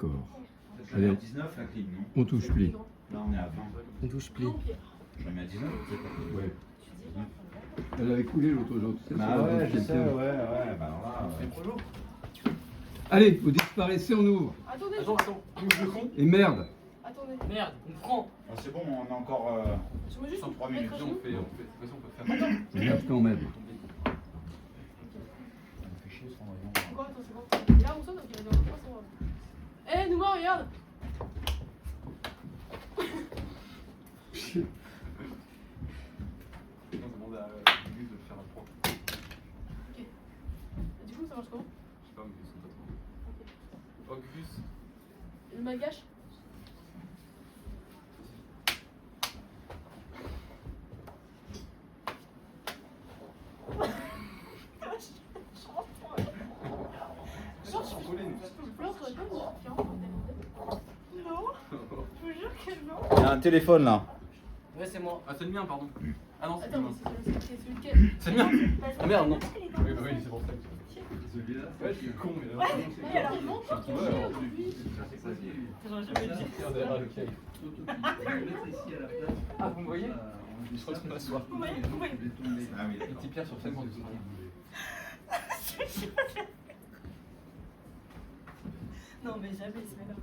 D'accord. Je mets à 19 la clim, non? On touche pli. Là on est à 20. On touche pli. Je la mets à 19, c'est pas Ouais. Elle avait coulé l'autre jour, tu sais. Bah sur la ouais, douche je sais, quelqu'un. ouais, bah alors là. Allez, vous disparaissez, on ouvre. Attendez, Attends, bouge le con. Et merde. attendez. Merde, on prend. Ah, c'est bon, on a encore Je me juste 3 minutes. mettre à On genoux. fait, de toute façon, on peut faire. Regarde quand même. Ça me fait chier ce renvoyant. C'est bon, attends, c'est bon. Et là, on saute, donc il va dire on va. Eh, Nouma, regarde. On demande à Gus de faire un point. Ok. Et du coup, ça marche comment? Je sais pas, mais ils sont pas trop. Oh, Gus. Le malgache. Genre, je pleure sur la table, je non, je vous jure que non. Il y a un téléphone là. Ouais, c'est moi. Ah, c'est le mien, pardon. Ah non, c'est Attends, le mais mien. c'est celui lequel? C'est le mien. Ah merde, non. Oui, Oui, bah oui, c'est pour ça. Celui-là. Ouais, je suis con, mais là. Ouais, oui, alors, Il monte, Je suis il tombé, alors. aujourd'hui. j'aurais jamais dit. Regarde derrière le cahier. Ici à la place. Ah, vous me voyez? Je crois que c'est ma soie. Vous voyez, vous voyez. Ah oui, Une d'accord. petite pierre sur 50 de Non, mais jamais ce là.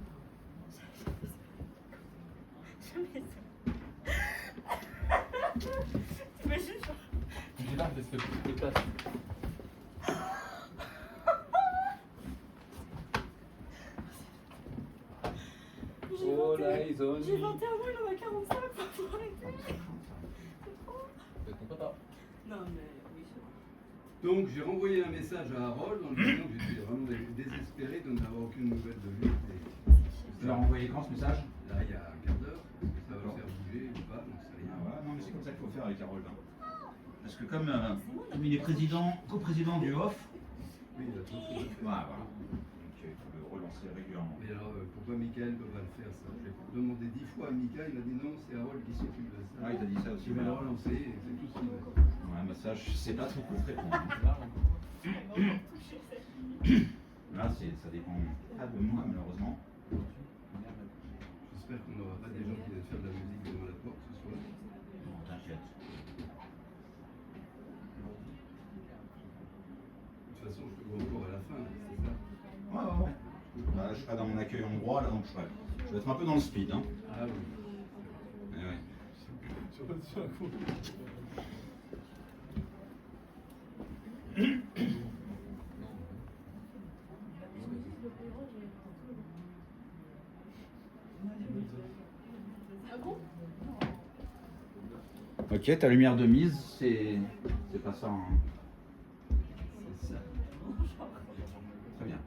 Jamais ça. T'imagines, genre. J'ai l'air d'être fait des places. Oh là, ils ont J'ai 21 ans, il en a 45, faut arrêter. C'est ton papa. Non, mais oui, c'est bon. Donc j'ai renvoyé un message à Harold en lui disant que j'étais vraiment désespéré de n'avoir aucune nouvelle de lui. Tu l'as renvoyé quand ce message? Là, il y a un quart d'heure. Est-ce que ça va le faire bouger ou pas? J'en sais rien. Ah ouais, non mais c'est comme ça qu'il faut faire avec Harold. Hein. Parce que comme il est président, coprésident du OFF, Oui, il a trop de choses à faire. voilà. Donc il faut le relancer régulièrement. Mais alors, pourquoi Michael ne peut pas le faire ça? J'ai demandé 10 fois à Michael, il a dit non, c'est Harold qui s'occupe de ça. Ah, il t'a dit ça aussi. Je vais le relancer et c'est tout ce qu'il veut. Ouais, mais ça, je sais pas trop quoi te répondre. Là, ça dépend pas de moi, malheureusement. J'espère qu'on n'aura pas des gens qui viennent faire de la musique devant la porte ce soir. Non, t'inquiète. De toute façon, je te vois encore à la fin, c'est ça? Ouais. Là, je serai dans mon accueil hongrois, là, donc je vais être un peu dans le speed. Hein. Ah oui. Mais ouais. Sur un coup. Ah bon? Ok, ta lumière de mise, c'est pas ça. Hein. C'est ça. Très bien.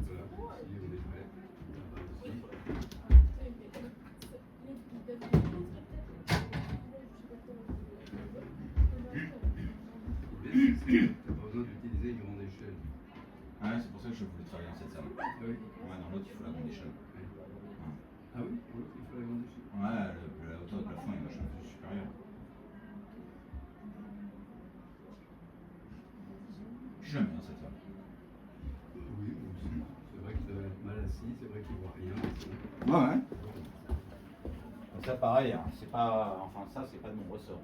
Voilà. Si on est prêt. T'as pas besoin d'utiliser une grande échelle. Ah ouais, c'est pour ça que je voulais travailler dans cette salle. Ah oui. Ouais, dans l'autre, il faut la grande échelle. Ah oui, pour l'autre, il faut la grande échelle. Ouais, la hauteur du plafond est vachement plus supérieure. Je suis jamais dans cette salle. Oui, moi aussi. C'est vrai qu'il doit être mal assis, c'est vrai qu'il voit rien. Ouais. Donc ça, pareil, hein, c'est pas. Enfin, ça, c'est pas de mon ressort.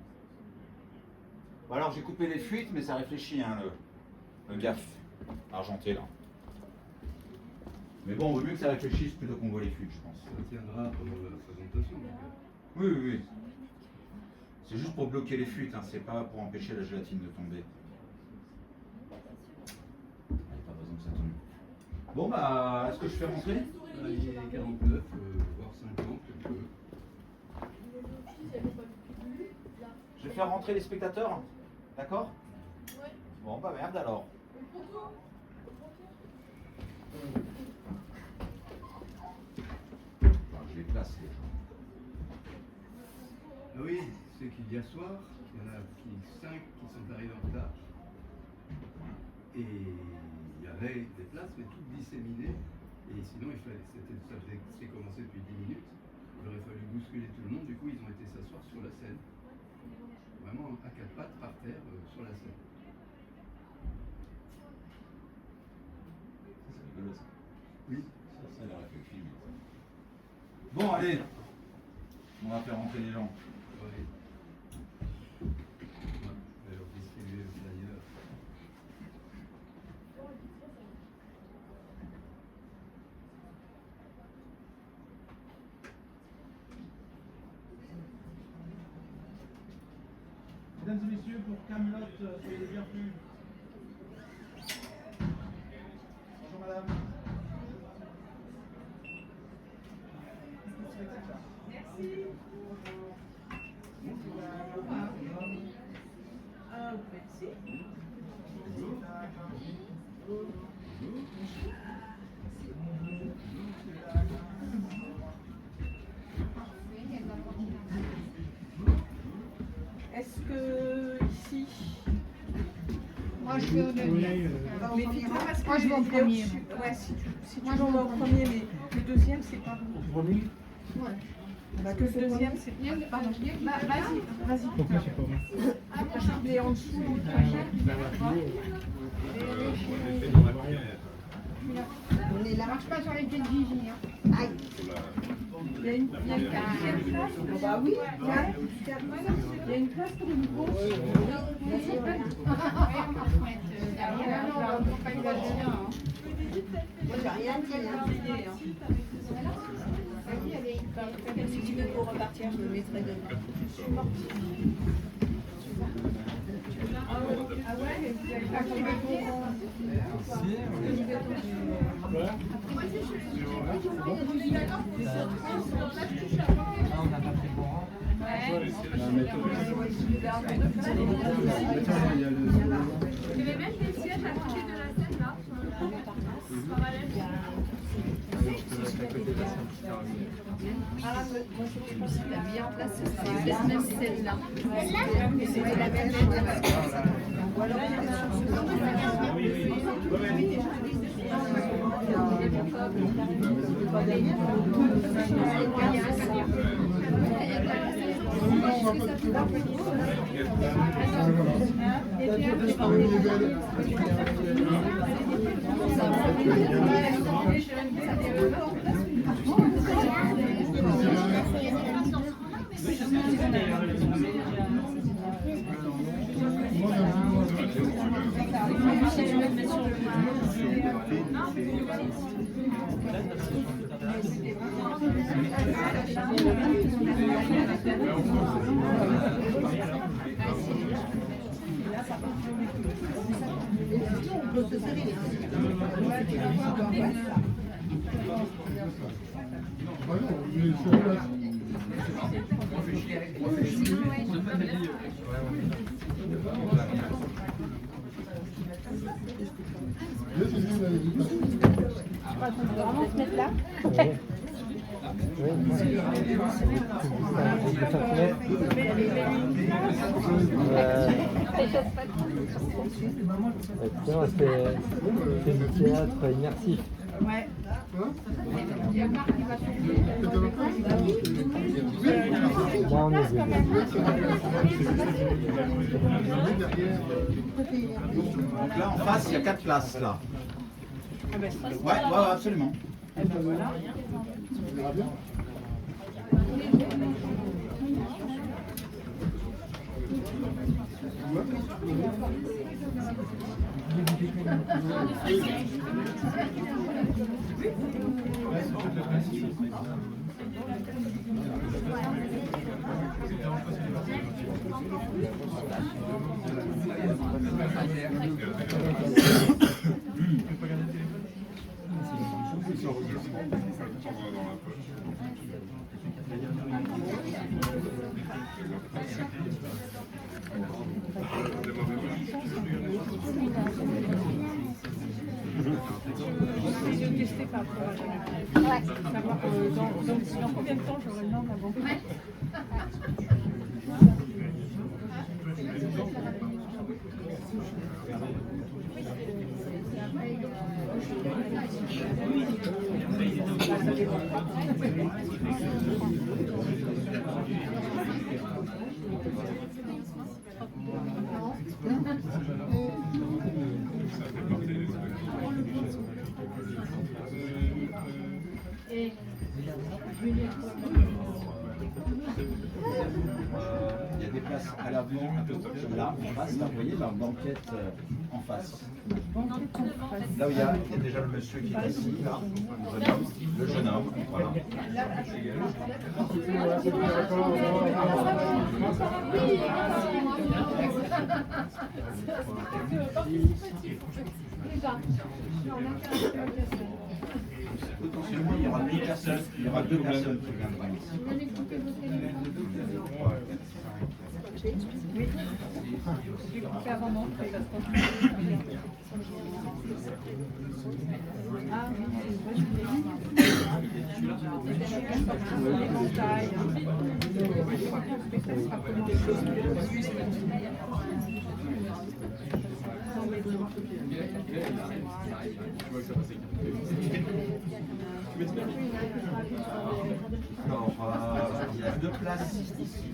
Bon, alors, j'ai coupé les fuites, mais ça réfléchit, hein, le gaffe argenté, là. Mais bon, vaut mieux que ça réfléchisse plutôt qu'on voit les fuites, je pense. Ça tiendra pendant la présentation. Oui. C'est juste pour bloquer les fuites, hein, c'est pas pour empêcher la gélatine de tomber. Il n'y a pas besoin que ça tombe. Bon, bah, est-ce que je fais rentrer? Là, il est 49, voire 50, quelque peu. Je vais faire rentrer les spectateurs, d'accord? Ouais. Bon, bah merde alors. Enfin, je les place, les gens. Ah oui, c'est qu'hier soir, il y en a 5 qui sont arrivés en retard. Et il y avait des places, mais toutes disséminées. Et sinon, ça faisait commencer depuis 10 minutes. Il aurait fallu bousculer tout le monde. Du coup, ils ont été s'asseoir sur la scène. Vraiment à quatre pattes par terre sur la scène. mesdames et messieurs, pour Camelot, soyez les bienvenus. Bonjour madame. Merci. Ah, merci. Est-ce que ici... Moi je vais au deuxième. Mais dis-moi parce que Moi, je vais en il est premier. au-dessus. Ouais, si tu Moi, je vas vais au en premier, mais le deuxième, c'est pas bon. Ouais. Parce que le deuxième, c'est pas bon. Vas-y. Pourquoi c'est pas bon? Il est en dessous. On est là. Marche pas sur les pieds de Gigi. Hein. Aïe. Il y a une quatrième place. Bah oui. Il y a une place pour une gauche. Moi j'ai rien dit. Si tu veux pour repartir, je me mettrai dedans. Ah ouais, mais vous avez pas pris le courant. Il y avait même des sièges à côté de la scène là. Ah, moi je pense qu'il a mis en place cette même scène-là. C'était la même Ou alors vraiment se mettre là. C'est du théâtre immersif. Ouais. Il y a Marc qui va Là, on est Donc là, en face, il y a 4 places, là. Ouais, absolument. Essayez de tester par rapport à la savoir dans combien de temps j'aurai le nom avant. Il y a des places à l'avant, un peu là, en face, là, vous voyez, la banquette en face. Là où il y a déjà le monsieur qui est assis, là, le jeune homme, voilà. Oui, Potentiellement, il y aura 2 personnes. Il y aura 2 personnes qui viendront ici. 2, 3, 4, 5. Avant d'entrer, parce qu'on Alors, il y a 2 places ici.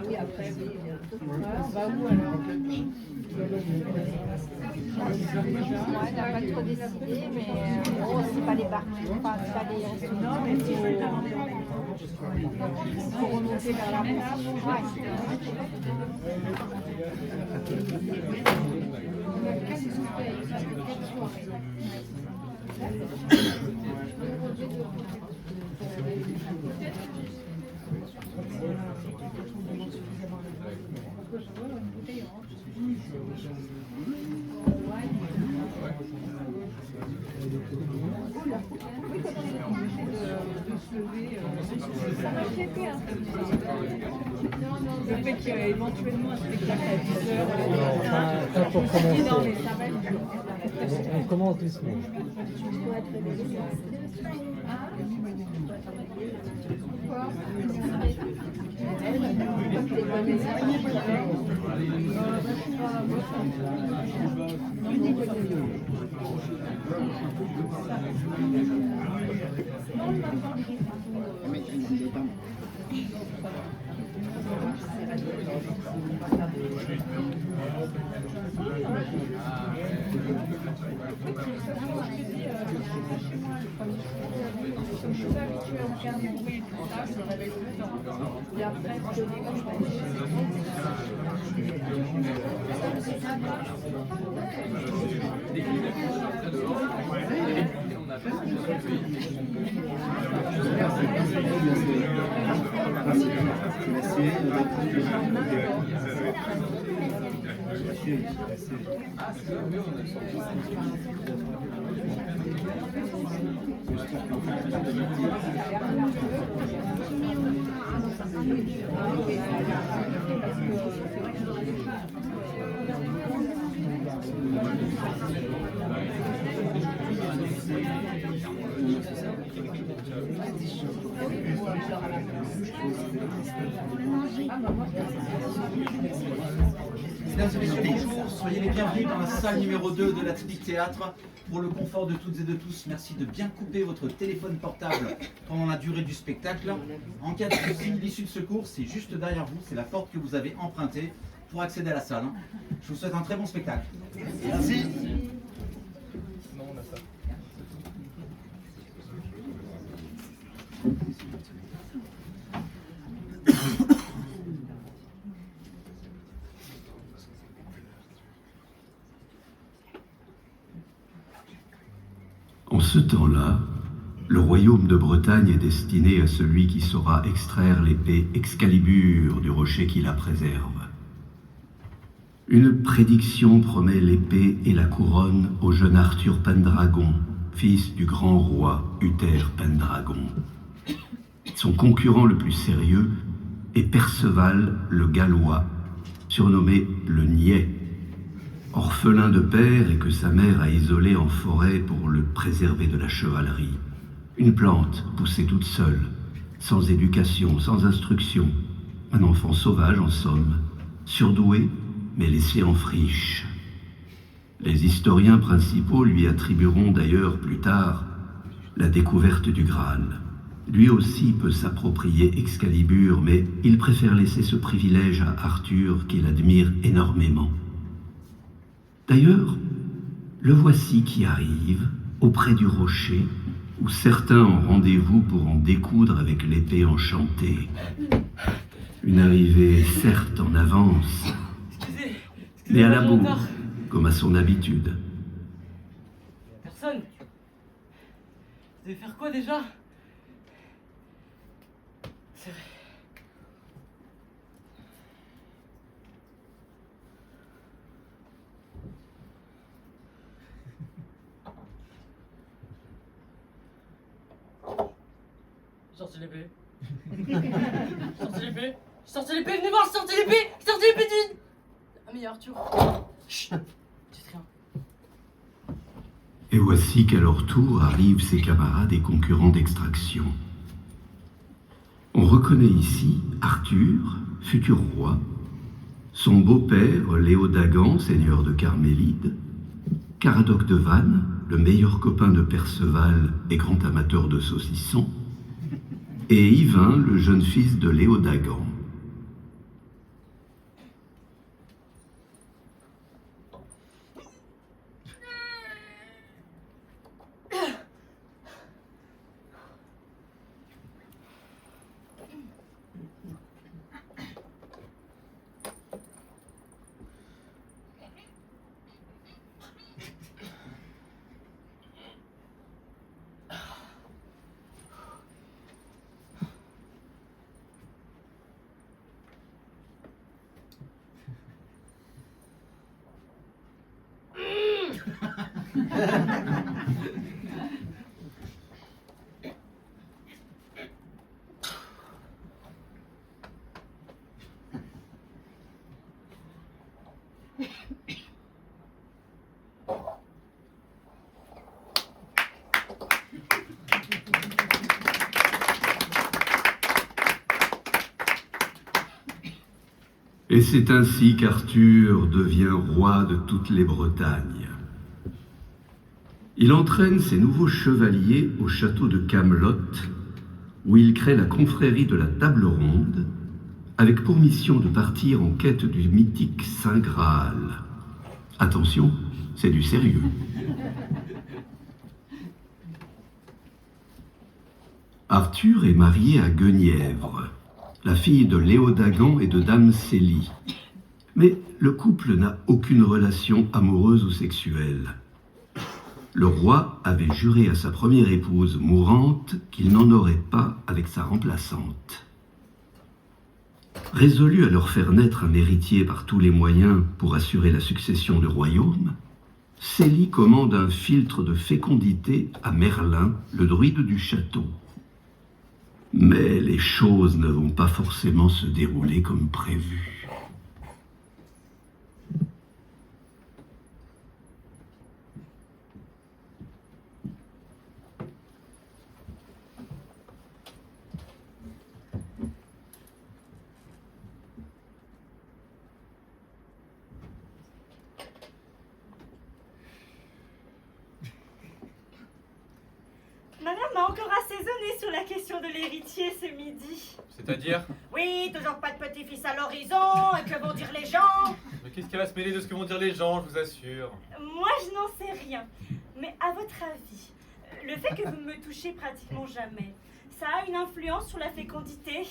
Oui, après, on va où alors? Ouais, t'as pas trop décidé, mais oh, c'est pas les bars, enfin, c'est pas les restaurants, mais Pour remonter vers la mer. Le fait qu'il y ait éventuellement un spectacle à 10h. Non, pas pour commencer. On commence doucement. Mesdames et messieurs, bonjour, soyez les bienvenus dans la salle numéro 2 de l'Atelier Théâtre. Pour le confort de toutes et de tous, merci de bien couper votre téléphone portable pendant la durée du spectacle. En cas de souci, l'issue de secours, c'est juste derrière vous, c'est la porte que vous avez empruntée pour accéder à la salle. Je vous souhaite un très bon spectacle. Merci. Non, on a ça. ce temps-là, le royaume de Bretagne est destiné à celui qui saura extraire l'épée Excalibur du rocher qui la préserve. Une prédiction promet l'épée et la couronne au jeune Arthur Pendragon, fils du grand roi Uther Pendragon. Son concurrent le plus sérieux est Perceval le Gallois, surnommé le Niais, orphelin de père et que sa mère a isolé en forêt pour le préserver de la chevalerie. Une plante poussée toute seule, sans éducation, sans instruction. Un enfant sauvage en somme, surdoué mais laissé en friche. Les historiens principaux lui attribueront d'ailleurs plus tard la découverte du Graal. Lui aussi peut s'approprier Excalibur, mais il préfère laisser ce privilège à Arthur qu'il admire énormément. D'ailleurs, le voici qui arrive auprès du rocher, où certains ont rendez-vous pour en découdre avec l'épée enchantée. Une arrivée certes en avance, mais à la bourre, comme à son habitude. Personne. Vous devez faire quoi déjà? C'est vrai. Sortez l'épée. Sortez l'épée. Sortez l'épée, venez voir, sortez l'épée. Sortez l'épée d'une. Ah mais Arthur. Chut. Dites rien. Et voici qu'à leur tour arrivent ses camarades et concurrents d'extraction. On reconnaît ici Arthur, futur roi, son beau-père Léodagan, seigneur de Carmélide, Caradoc de Vannes, le meilleur copain de Perceval et grand amateur de saucissons, et Yvain, le jeune fils de Léodagan. Et c'est ainsi qu'Arthur devient roi de toutes les Bretagnes. Il entraîne ses nouveaux chevaliers au château de Camelot, où il crée la confrérie de la Table Ronde, avec pour mission de partir en quête du mythique Saint Graal. Attention, c'est du sérieux. Arthur est marié à Guenièvre, la fille de Léodagan et de Dame Célie. Mais le couple n'a aucune relation amoureuse ou sexuelle. Le roi avait juré à sa première épouse mourante qu'il n'en aurait pas avec sa remplaçante. Résolu à leur faire naître un héritier par tous les moyens pour assurer la succession du royaume, Célie commande un filtre de fécondité à Merlin, le druide du château. Mais les choses ne vont pas forcément se dérouler comme prévu. Ma mère m'a encore assaisonné sur la question de l'héritier ce midi. C'est-à-dire? Oui, toujours pas de petit-fils à l'horizon, et que vont dire les gens? Mais qu'est-ce qui va se mêler de ce que vont dire les gens, je vous assure? Moi, je n'en sais rien. Mais à votre avis, le fait que vous ne me touchez pratiquement jamais, ça a une influence sur la fécondité?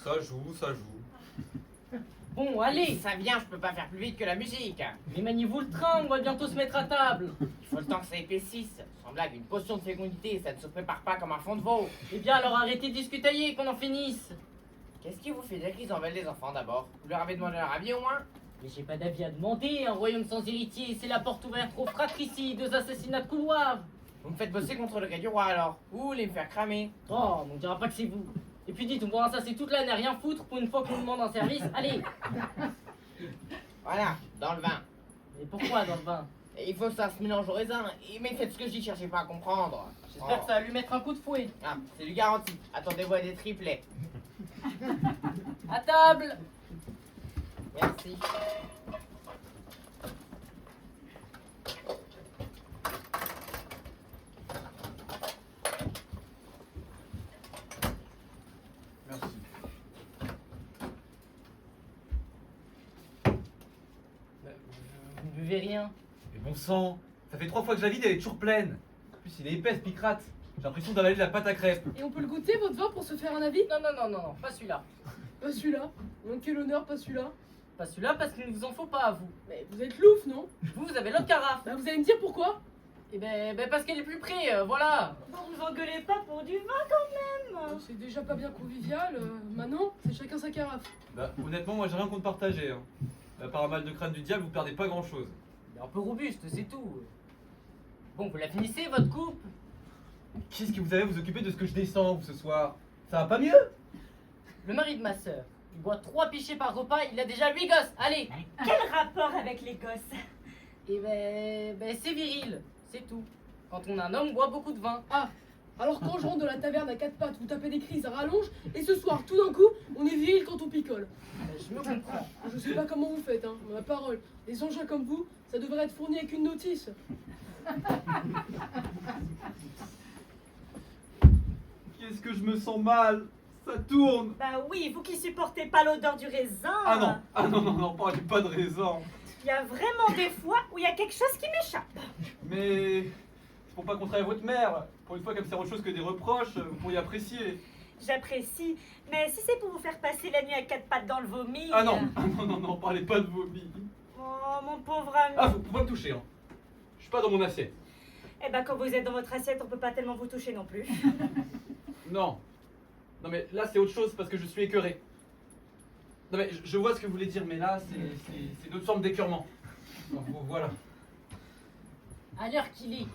Ça joue, ça joue. Bon, allez. Si ça vient, je peux pas faire plus vite que la musique. Mais maniez-vous le train, on va bientôt se mettre à table. Il faut le temps que ça épaississe. Sans blague, une potion de fécondité, ça ne se prépare pas comme un fond de veau. Eh bien alors arrêtez de discutailler, qu'on en finisse. Qu'est-ce qui vous fait dire qu'ils en veulent des enfants d'abord? Vous leur avez demandé leur avis au moins? Mais j'ai pas d'avis à demander, un royaume sans héritier, c'est la porte ouverte aux fratricides, aux assassinats de couloirs. Vous me faites bosser contre le gars du roi alors. Vous voulez me faire cramer? Oh, on dira pas que c'est vous. Et puis dites, on pourra ça c'est toute l'année à rien foutre pour une fois qu'on nous demande un service. Allez. Voilà, dans le vin. Mais pourquoi dans le vin? Et il faut que ça se mélange au raisin. Mais faites ce que je dis, cherchez pas à comprendre. J'espère que ça va lui mettre un coup de fouet. Ah, c'est du garanti. Attendez-vous à des triplets. À table. Merci. Merci. Vous ne buvez rien. Mais bon sang, ça fait 3 fois que je la vide, elle est toujours pleine. En plus, il est épais ce picrate. J'ai l'impression d'avaler de la pâte à crêpes. Et on peut le goûter, votre vin, pour se faire un avis? Non, non, non, non, non, pas celui-là. Pas celui-là. Donc quel honneur, pas celui-là. Pas celui-là parce qu'il ne vous en faut pas à vous. Mais vous êtes louf, non? Vous avez l'autre carafe. Bah vous allez me dire pourquoi? Eh ben parce qu'elle est plus près, voilà. Bon, vous engueulez pas pour du vin quand même. C'est déjà pas bien convivial. Maintenant, c'est chacun sa carafe. Bah, honnêtement, moi j'ai rien contre partager. Hein. À part un mal de crâne du diable, vous perdez pas grand chose. Il est un peu robuste, c'est tout. Bon, vous la finissez, votre coupe? Qu'est-ce que vous allez vous occuper de ce que je descends vous, ce soir? Ça va pas mieux? Le mari de ma sœur, il boit 3 pichets par repas, il a déjà 8 gosses, allez. Quel rapport avec les gosses? Et ben c'est viril, c'est tout. Quand on a un homme, on boit beaucoup de vin. Ah, alors quand je rentre de la taverne à 4 pattes, vous tapez des crises à rallonge, et ce soir, tout d'un coup, on est viril quand on picole. Je me comprends. Je sais pas comment vous faites, hein, ma parole. Les engins comme vous, ça devrait être fourni avec une notice. Qu'est-ce que je me sens mal? Ça tourne! Bah oui, vous qui supportez pas l'odeur du raisin. Ah non, parlez pas de raisin. Il y a vraiment des fois où il y a quelque chose qui m'échappe. Mais c'est pour pas contrarier votre mère. Pour une fois, comme c'est autre chose que des reproches, vous pourriez apprécier. J'apprécie, mais si c'est pour vous faire passer la nuit à 4 pattes dans le vomi... Ah non, parlez pas de vomi. Oh, mon pauvre ami. Ah, faut pas me toucher, hein. Je suis pas dans mon assiette. Eh ben, quand vous êtes dans votre assiette, on peut pas tellement vous toucher non plus. Non, mais là c'est autre chose parce que je suis écœuré. Non mais je vois ce que vous voulez dire, mais là c'est une autre forme d'écœurement. Donc, voilà. À l'heure qu'il est,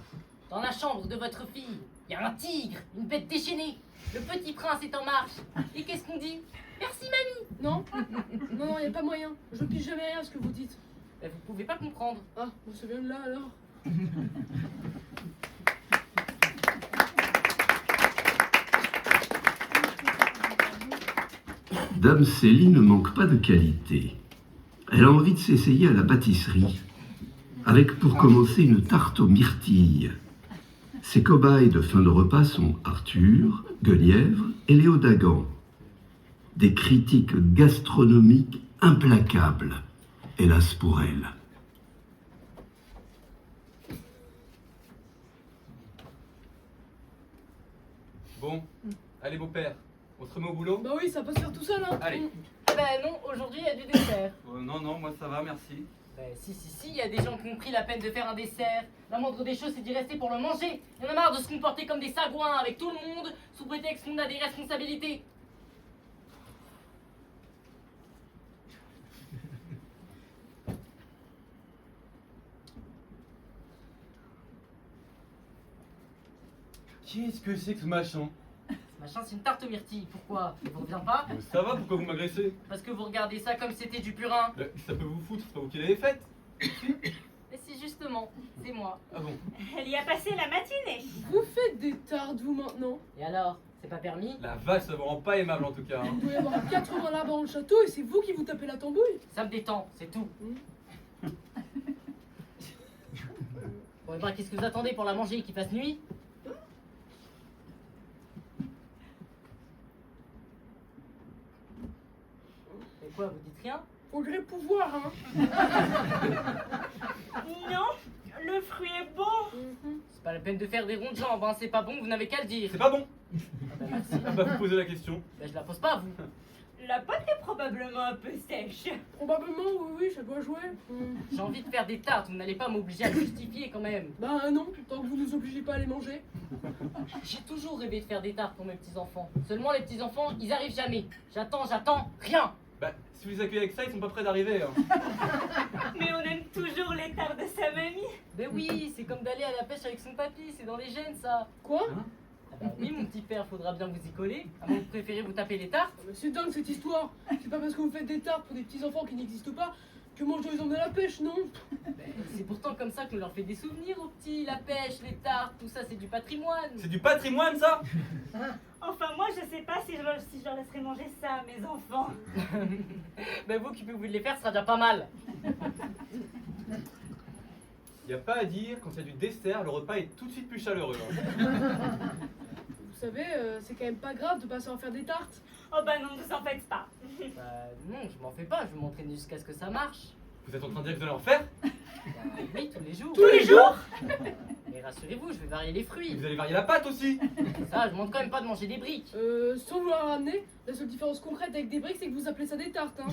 dans la chambre de votre fille, il y a un tigre, une bête déchaînée. Le petit prince est en marche. Et qu'est-ce qu'on dit? Merci mamie. Non, non, y a pas moyen. Je pige jamais rien à ce que vous dites. Ben, vous pouvez pas comprendre. Ah, bon, ça vient de là alors. Dame Célie ne manque pas de qualité. Elle a envie de s'essayer à la pâtisserie, avec pour commencer une tarte aux myrtilles. Ses cobayes de fin de repas sont Arthur, Guenièvre et Léo Dagan. Des critiques gastronomiques implacables, hélas pour elle. Bon, allez beau-père, on se remet au boulot? Bah oui, ça peut se faire tout seul, hein. Allez. Ah ben non, aujourd'hui il y a du dessert. Non, moi ça va, merci. Ben si, il y a des gens qui ont pris la peine de faire un dessert. La moindre des choses c'est d'y rester pour le manger. Il y en a marre de se comporter comme des sagouins avec tout le monde, sous prétexte qu'on a des responsabilités. Qu'est-ce que c'est que ce machin? Ce machin c'est une tarte aux myrtilles, pourquoi? Ça vous revient pas? Ça va, pourquoi vous m'agressez? Parce que vous regardez ça comme si c'était du purin. Ça peut vous foutre, c'est pas vous qui l'avez faite? Mais si justement, c'est moi. Ah bon? Elle y a passé la matinée. Vous faites des tartes, vous, maintenant. Et alors? C'est pas permis? La vache, ça vous rend pas aimable en tout cas. Hein. Il doit y avoir 80 là-bas dans le château et c'est vous qui vous tapez la tambouille. Ça me détend, c'est tout. Bon, et ben, qu'est-ce que vous attendez pour la manger, qu'il fasse nuit? Et quoi, vous dites rien? Au gré pouvoir, hein. Non, le fruit est bon. C'est pas la peine de faire des ronds de jambes, hein. C'est pas bon, vous n'avez qu'à le dire. C'est pas bon? Ah bah merci. Ah bah vous posez la question. Bah je la pose pas, vous. La pâte est probablement un peu sèche. Probablement, oui, ça doit jouer. J'ai envie de faire des tartes, vous n'allez pas m'obliger à le justifier quand même. Bah non, tant que vous nous obligez pas à les manger. J'ai toujours rêvé de faire des tartes pour mes petits-enfants. Seulement les petits-enfants, ils arrivent jamais. J'attends, rien. Bah, si vous les accueillez avec ça, ils sont pas prêts d'arriver. Hein. Mais on aime toujours les tartes de sa mamie. Ben oui, c'est comme d'aller à la pêche avec son papy, c'est dans les gènes ça. Quoi? Ah bah oui mon petit père, faudra bien vous y coller. À moins que vous préférez vous taper les tartes. Mais c'est dingue cette histoire. C'est pas parce que vous faites des tartes pour des petits enfants qui n'existent pas que moi je dois les emmener à la pêche, non? C'est pourtant comme ça qu'on leur fait des souvenirs aux petits, la pêche, les tartes, tout ça c'est du patrimoine. C'est du patrimoine ça? Enfin, moi, je sais pas si je leur laisserai manger ça à mes enfants. Ben vous, occupez-vous de les faire, ce sera déjà pas mal. Y a pas à dire, quand il y a du dessert, le repas est tout de suite plus chaleureux. Hein. Vous savez, c'est quand même pas grave de pas savoir faire des tartes. Oh bah non, ne vous en faites pas. Bah non, je m'en fais pas, je vais m'entraîner jusqu'à ce que ça marche. Vous êtes en train de dire que vous allez en faire? Oui, tous les jours. Tous les jours? Mais rassurez-vous, je vais varier les fruits. Vous allez varier la pâte aussi? Ça, je demande quand même pas de manger des briques. Sans vouloir ramener, la seule différence concrète avec des briques, c'est que vous appelez ça des tartes, hein.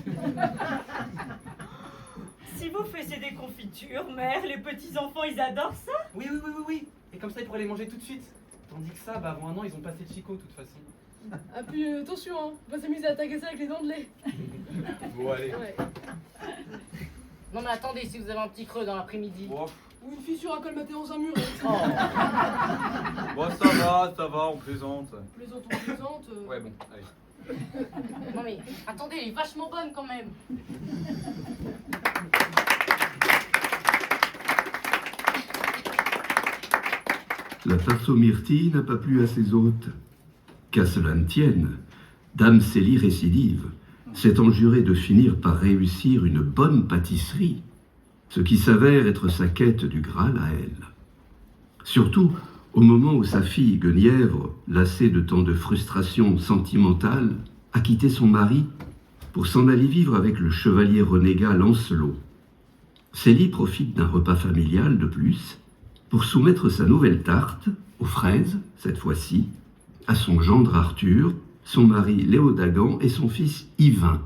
Si vous faisiez des confitures, mère, les petits-enfants, ils adorent ça. Oui. Et comme ça, ils pourraient les manger tout de suite. Tandis que ça, bah avant un an, ils ont passé de Chico de toute façon. Ah puis attention, hein, faut pas s'amuser à t'agacer avec les dents de lait. Bon, allez. Ouais. Non mais attendez, si vous avez un petit creux dans l'après-midi. Bon, Ou une fissure à colmater dans un mur. Oh. bon ça va, on plaisante. Plaisante. Ouais, bon, allez. Non mais attendez, elle est vachement bonne quand même. La farce aux myrtilles n'a pas plu à ses hôtes. Qu'à cela ne tienne, Dame Célie récidive, s'étant jurée de finir par réussir une bonne pâtisserie, ce qui s'avère être sa quête du Graal à elle. Surtout au moment où sa fille Guenièvre, lassée de tant de frustrations sentimentales, a quitté son mari pour s'en aller vivre avec le chevalier renégat Lancelot. Célie profite d'un repas familial de plus pour soumettre sa nouvelle tarte, aux fraises cette fois-ci, à son gendre Arthur, son mari Léodagan et son fils Yvain.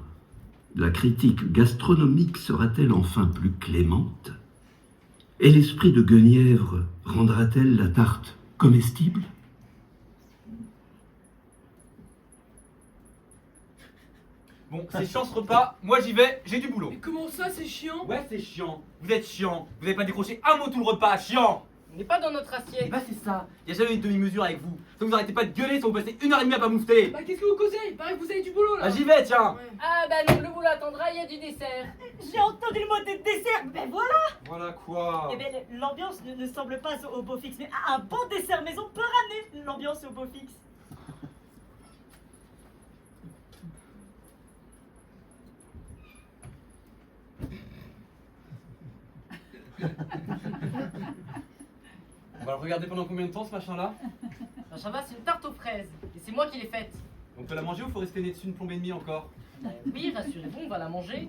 La critique gastronomique sera-t-elle enfin plus clémente? Et l'esprit de Guenièvre rendra-t-elle la tarte comestible? Bon, c'est chiant ce repas, moi j'y vais, j'ai du boulot. Mais comment ça, c'est chiant? Ouais, c'est chiant. Vous êtes chiant. Vous avez pas décroché un mot tout le repas, chiant. On n'est pas dans notre Et assiette. bah c'est ça. Y a jamais eu de demi-mesure avec vous. Donc vous arrêtez pas de gueuler, ça vous passez 1h30 à pas moufter. Bah qu'est-ce que vous causez? Il paraît que vous avez du boulot là. Ah j'y vais, tiens. Ouais. Ah bah non, le boulot attendra, il y a du dessert. J'ai entendu le mot de dessert, ben voilà. Voilà quoi. Eh bien, l'ambiance ne semble pas au beau fixe, mais un bon dessert maison peut ramener l'ambiance au beau fixe. On va le regarder pendant combien de temps ce machin là? Ben, ça va, c'est une tarte aux fraises. Et c'est moi qui l'ai faite. On peut la manger ou faut rester né dessus une plombée et demie encore? Oui, rassurez-vous, on va la manger.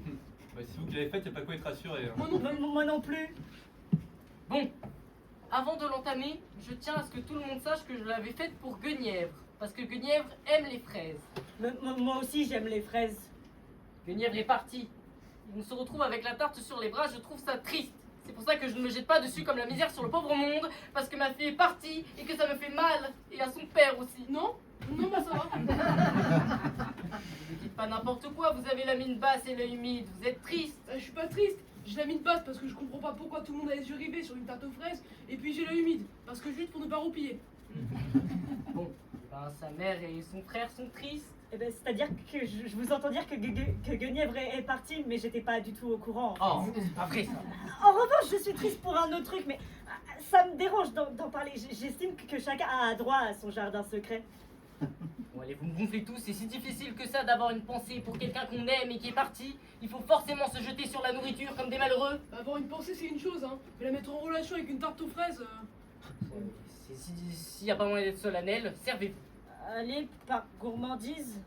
Bah si vous qui l'avez faite, y a pas quoi être rassuré. Hein. Moi non plus. Bon, avant de l'entamer, je tiens à ce que tout le monde sache que je l'avais faite pour Guenièvre. Parce que Guenièvre aime les fraises. Moi aussi, j'aime les fraises. Guenièvre est parti. On se retrouve avec la tarte sur les bras, je trouve ça triste. C'est pour ça que je ne me jette pas dessus comme la misère sur le pauvre monde, parce que ma fille est partie et que ça me fait mal, et à son père aussi. Non, bah ça va. Ne dites pas n'importe quoi, vous avez la mine basse et l'œil humide, vous êtes triste. Je suis pas triste. J'ai la mine basse parce que je comprends pas pourquoi tout le monde a les yeux rivés sur une tarte aux fraises, et puis j'ai l'œil humide parce que je lutte pour ne pas roupiller. Bon, ben, sa mère et son frère sont tristes. Eh ben, c'est-à-dire que je vous entends dire que Guenièvre est partie, mais j'étais pas du tout au courant. Oh, c'est pas vrai ça. En revanche, je suis triste pour un autre truc, mais ça me dérange d'en parler. J'estime que chacun a droit à son jardin secret. Bon allez, vous me gonflez tous, c'est si difficile que ça d'avoir une pensée pour quelqu'un qu'on aime et qui est parti. Il faut forcément se jeter sur la nourriture comme des malheureux. Bah, avoir une pensée c'est une chose, hein, mais la mettre en relation avec une tarte aux fraises... S'il n'y a pas moyen d'être solennel, servez-vous. Allez, par gourmandise.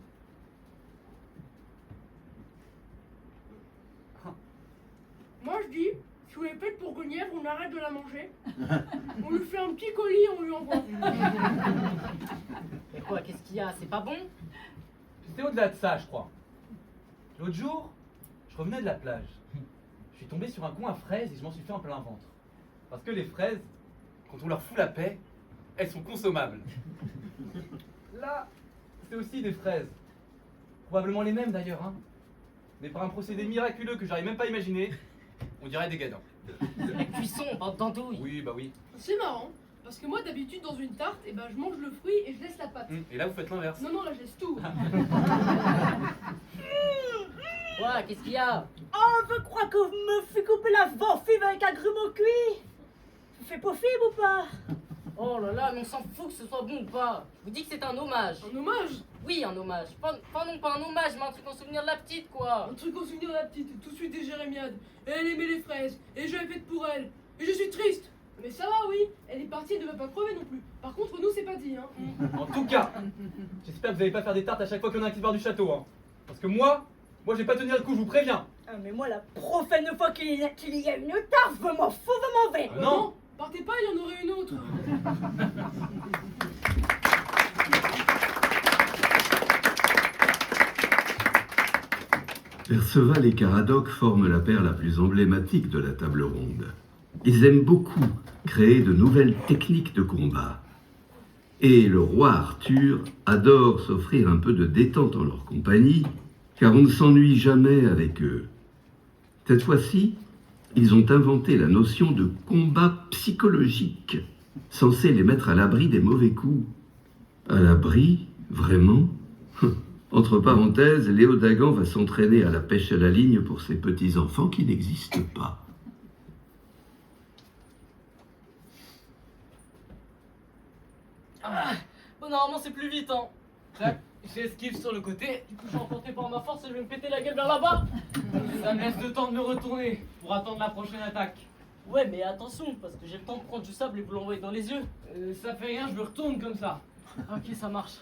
Moi je dis, si vous l'avez faite pour Guenièvre, on arrête de la manger. On lui fait un petit colis et on lui envoie. Mais quoi, qu'est-ce qu'il y a? C'est pas bon? C'est au-delà de ça, je crois. L'autre jour, je revenais de la plage. Je suis tombé sur un coin à fraises et je m'en suis fait en plein ventre. Parce que les fraises, quand on leur fout la paix, elles sont consommables. Là, c'est aussi des fraises. Probablement les mêmes d'ailleurs, hein. Mais par un procédé miraculeux que j'arrive même pas à imaginer, on dirait des gadins. La cuisson, pas d'andouille. Oui, bah oui. C'est marrant, parce que moi d'habitude dans une tarte, et ben je mange le fruit et je laisse la pâte. Et là, vous faites l'inverse. Non, non, là je laisse tout. Ouais, qu'est-ce qu'il y a? Oh, je crois que vous me faites couper la venfive avec un grumeau cuit. Ça fait possible ou pas? Oh là là, mais on s'en fout que ce soit bon ou pas. Je vous dis que c'est un hommage. Un hommage? Oui, un hommage. Pas un hommage, mais un truc en souvenir de la petite, quoi. Un truc en souvenir de la petite, tout de suite des jérémiades. Elle aimait les fraises, et je l'ai faite pour elle. Et je suis triste. Mais ça va, oui. Elle est partie, elle ne va pas crever non plus. Par contre, nous, c'est pas dit, hein. En tout cas, j'espère que vous n'allez pas faire des tartes à chaque fois qu'il y en a un qui se barre du château, hein. Parce que moi, je vais pas tenir le coup, je vous préviens. Ah, mais moi, la prochaine fois qu'il y a une tarte, je m'en fous, je m'en vais. Non. Partez pas, il y en aurait une autre. Perceval et Caradoc forment la paire la plus emblématique de la table ronde. Ils aiment beaucoup créer de nouvelles techniques de combat. Et le roi Arthur adore s'offrir un peu de détente en leur compagnie, car on ne s'ennuie jamais avec eux. Cette fois-ci, ils ont inventé la notion de combat psychologique, censé les mettre à l'abri des mauvais coups. À l'abri, vraiment? Entre parenthèses, Léo Dagan va s'entraîner à la pêche à la ligne pour ses petits-enfants qui n'existent pas. Ah, bon, normalement, c'est plus vite, hein. Tac, j'esquive sur le côté. Du coup, je suis emporté par ma force et je vais me péter la gueule vers là-bas. Ça me laisse le temps de me retourner pour attendre la prochaine attaque. Ouais, mais attention, parce que j'ai le temps de prendre du sable et vous l'envoyer dans les yeux. Ça fait rien, je me retourne comme ça. Ok, ça marche.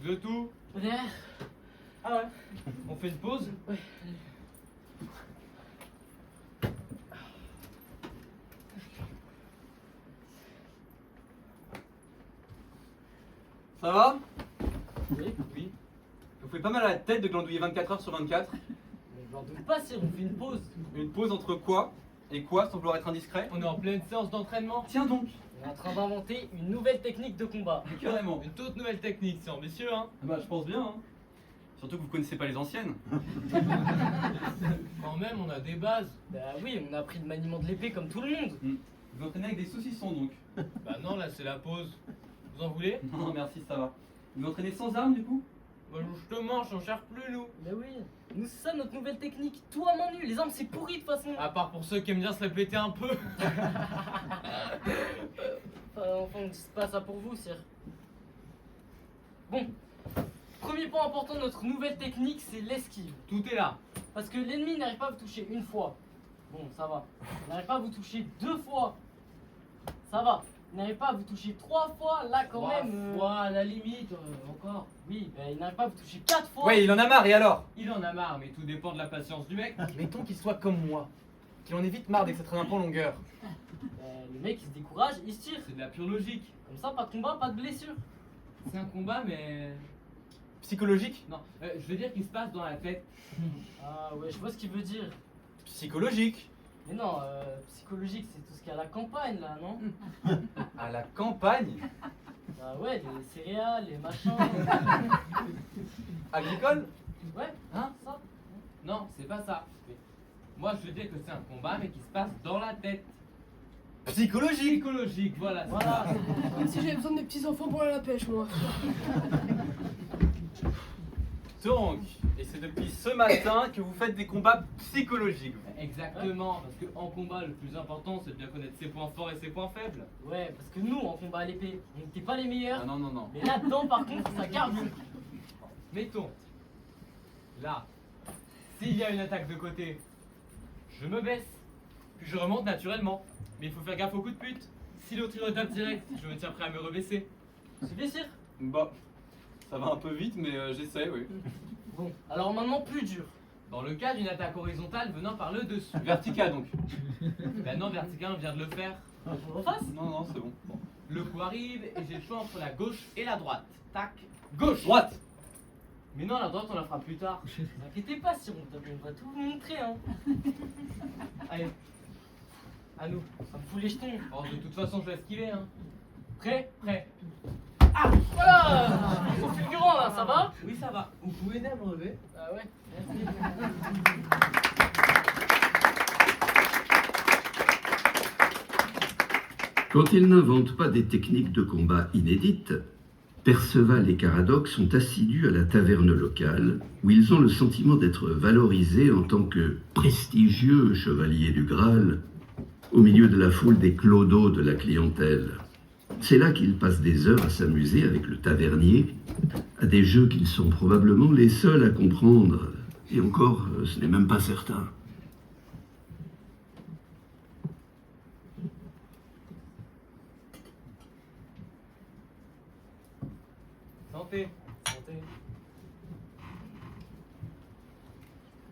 De tout. Derrière. Ah ouais. On fait une pause? Ouais. Ça va? Oui. Oui. Vous faites pas mal à la tête de glandouiller 24 heures sur 24? Mais je n'en doute pas, si on fait une pause. Une pause entre quoi et quoi, sans vouloir être indiscret? On est en pleine séance d'entraînement. Tiens donc. On est en train d'inventer une nouvelle technique de combat. Carrément. Une toute nouvelle technique, c'est ambitieux, hein? Bah, je pense bien, hein. Surtout que vous connaissez pas les anciennes. Quand même, on a des bases. Bah oui, on a appris le maniement de l'épée comme tout le monde. Vous entraînez avec des saucissons, donc? Bah non, là, c'est la pause. Vous en voulez? Non, merci, ça va. Vous entraînez sans armes, du coup? Bah, justement, on cherche plus, nous. Bah oui, nous c'est ça notre nouvelle technique. Tout à main nue, les armes c'est pourri de toute façon. À part pour ceux qui aiment bien se répéter un peu. Enfin, on dit pas ça pour vous, sire. Bon, premier point important de notre nouvelle technique, c'est l'esquive. Tout est là. Parce que l'ennemi n'arrive pas à vous toucher une fois. Bon, ça va. Il n'arrive pas à vous toucher 2 fois. Ça va. Il n'arrive pas à vous toucher 3 fois, là quand 3 même. fois à la limite, encore. Oui, ben il n'arrive pas à vous toucher 4 fois. Ouais, il en a marre, et alors? Il en a marre, mais tout dépend de la patience du mec. Mettons qu'il soit comme moi. Qu'il en ait vite marre dès que ça traîne un peu en longueur. Le mec il se décourage, il se tire. C'est de la pure logique. Comme ça, pas de combat, pas de blessure. C'est un combat, mais... Psychologique? Non, je veux dire qu'il se passe dans la tête. Ah ouais, je vois ce qu'il veut dire. Psychologique? Mais non, psychologique, c'est tout ce qu'il y a à la campagne là, non? À la campagne? Bah ouais, les céréales, les machins. Agricole? Ouais, Hein? ça. Non, c'est pas ça. Moi, je veux dire que c'est un combat, mais qui se passe dans la tête. Psychologique? Psychologique, voilà. Voilà. Comme si j'avais besoin de mes petits-enfants pour aller à la pêche, moi. Donc, et c'est depuis ce matin que vous faites des combats psychologiques. Exactement, parce qu'en combat, le plus important, c'est de bien connaître ses points forts et ses points faibles. Ouais, parce que nous, en combat à l'épée, on n'était pas les meilleurs. Ah non, non, non. Mais là-dedans, par contre, ça carbure. Mettons, là, s'il y a une attaque de côté, je me baisse, puis je remonte naturellement. Mais il faut faire gaffe au coup de pute. Si l'autre il tape direct, je me tiens prêt à me rebaisser. C'est bien sûr. Bah, ça va un peu vite, mais j'essaie, oui. Bon, alors maintenant plus dur. Dans le cas d'une attaque horizontale venant par le dessus. Vertical, donc. Ben non, vertical, on vient de le faire. Faut qu'on fasse? Non, non, c'est bon. Le coup arrive et j'ai le choix entre la gauche et la droite. Tac, gauche. Droite. Mais non, la droite, on la fera plus tard. Ne vous inquiétez pas, si on va tout vous montrer, hein. Allez, à nous. Ça me fout les jetons. Oh, de toute façon, je vais esquiver, hein. Prêt? Prêt. Ah, voilà. Ils sont fulgurants, là, ça va? Oui, ça va. Vous pouvez aider à me relever? Ah ouais, merci. Quand ils n'inventent pas des techniques de combat inédites, Perceval et Caradoc sont assidus à la taverne locale, où ils ont le sentiment d'être valorisés en tant que prestigieux chevaliers du Graal, au milieu de la foule des clodos de la clientèle. C'est là qu'ils passent des heures à s'amuser avec le tavernier, à des jeux qu'ils sont probablement les seuls à comprendre. Et encore, ce n'est même pas certain. Santé. Santé.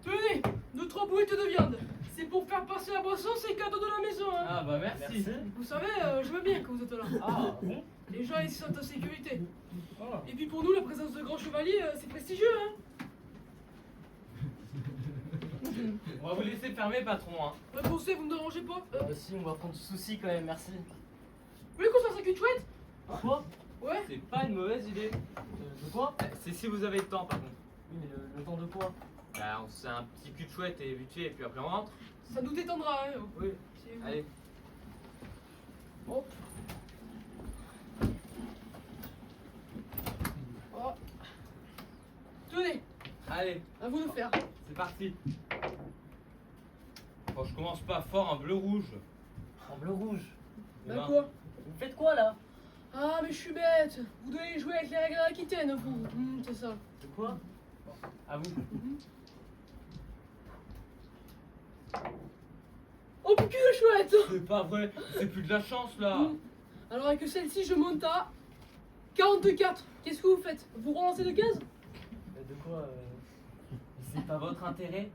Tenez, 2-3 boulettes de viande. C'est pour faire passer la boisson, c'est cadeau de la maison. Hein. Ah bah merci. Vous savez, je veux bien que vous êtes là. Ah bon? Les gens ils se sentent en sécurité. Et puis pour nous, la présence de grands chevaliers, c'est prestigieux. Hein. On va vous laisser fermer, patron, hein. Répondez, vous ne dérangez pas. Si, on va prendre du souci quand même, merci. Vous voulez qu'on se fasse un cul de chouette? Quoi? Ouais. C'est pas une mauvaise idée. De quoi? C'est si vous avez le temps, par contre. Oui, mais le temps de quoi? Bah, on se fait un petit cul de chouette et vite fait, et puis après on rentre. Ça nous détendra, hein. Oui. C'est- Allez. Hop. Oh. Tenez, Allez, à vous de faire. c'est parti. Bon, je commence pas fort en bleu-rouge. En bleu rouge. Eh Bah ben, quoi? Vous faites quoi là? Ah, mais je suis bête. Vous devez jouer avec les règles aquitaines, vous. C'est ça. De quoi? à vous. Oh, putain, chouette. C'est pas vrai, c'est plus de la chance là. Alors avec celle-ci, je monte à 44. Qu'est-ce que vous faites? Vous relancez de 15? De quoi? C'est pas votre intérêt.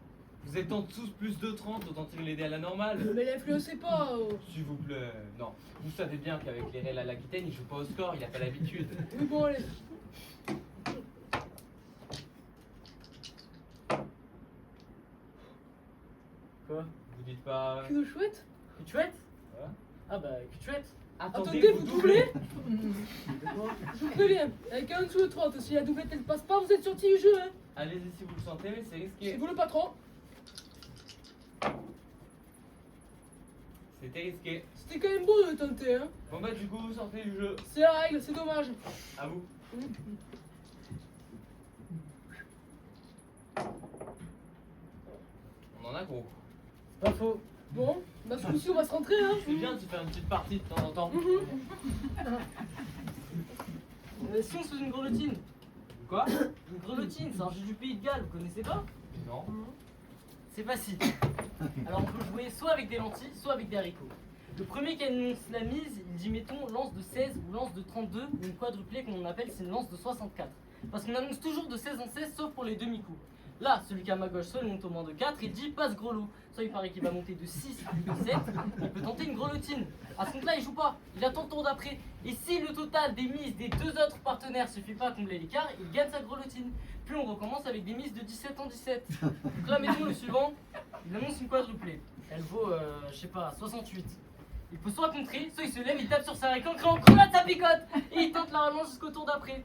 Vous êtes en dessous plus de 30, autant tirer les dés à la normale. Mais l'influencez pas. S'il vous plaît, non. Vous savez bien qu'avec les règles à l'Aquitaine, il joue pas au score, il a pas l'habitude. Oui, bon, allez. Quoi? Vous dites pas. Que de chouette? Que chouette? Ouais. Ah bah, que chouette. Attendez, vous doublez? De quoi? Je vous préviens, avec un dessous de 30, si la doublette elle passe pas, vous êtes sorti du jeu, hein. Allez-y si vous le sentez, mais c'est risqué. C'est vous le patron. C'était risqué. C'était quand même beau de tenter, hein. Bon bah du coup, vous sortez du jeu. C'est la règle, c'est dommage. À vous. On en a gros. Pas faux. Bon, bah ce coup-ci on va se rentrer, hein. C'est bien de se faire une petite partie de temps en temps. Si on se faisait une grelottine. Quoi? Une grelottine, c'est un jeu du pays de Galles, vous connaissez pas? Non. C'est facile. Alors on peut jouer soit avec des lentilles, soit avec des haricots. Le premier qui annonce la mise, il dit mettons lance de 16 ou lance de 32 ou une quadruplée comme on appelle, c'est une lance de 64. Parce qu'on annonce toujours de 16 en 16 sauf pour les demi-coups. Là, celui qui a à ma gauche, soit il monte au moins de 4, il dit passe gros lot. Soit il paraît qu'il va monter de 6 ou de 7, il peut tenter une grelottine. À ce compte-là, il joue pas, il attend le tour d'après. Et si le total des mises des deux autres partenaires suffit pas à combler l'écart, il gagne sa grelottine. Puis on recommence avec des mises de 17 en 17. Donc là, mettons le suivant, il annonce une quadruplée. Elle vaut, je sais pas, 68. Il peut soit contrer, soit il se lève, il tape sur sa raquette en criant grenade, ça picote. Et il tente la relance jusqu'au tour d'après.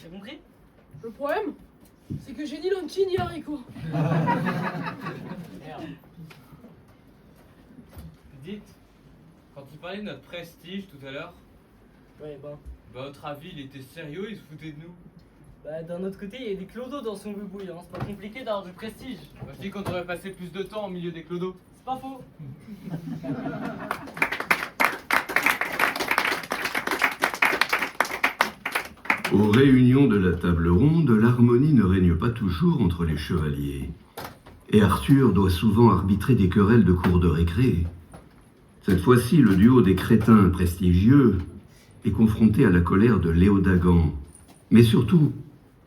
T'as compris? Le problème, c'est que j'ai ni lentilles ni haricots. Merde. Dites, quand tu parlais de notre prestige tout à l'heure, Ouais, ben. bah, à votre avis, il était sérieux, il se foutait de nous. Bah, d'un autre côté, il y a des clodos dans son boubouille, hein. C'est pas compliqué d'avoir du prestige. Moi je dis qu'on devrait passer plus de temps au milieu des clodos. C'est pas faux. Aux réunions de la table ronde, l'harmonie ne règne pas toujours entre les chevaliers. Et Arthur doit souvent arbitrer des querelles de cour de récré. Cette fois-ci, le duo des crétins prestigieux est confronté à la colère de Léodagan. Mais surtout,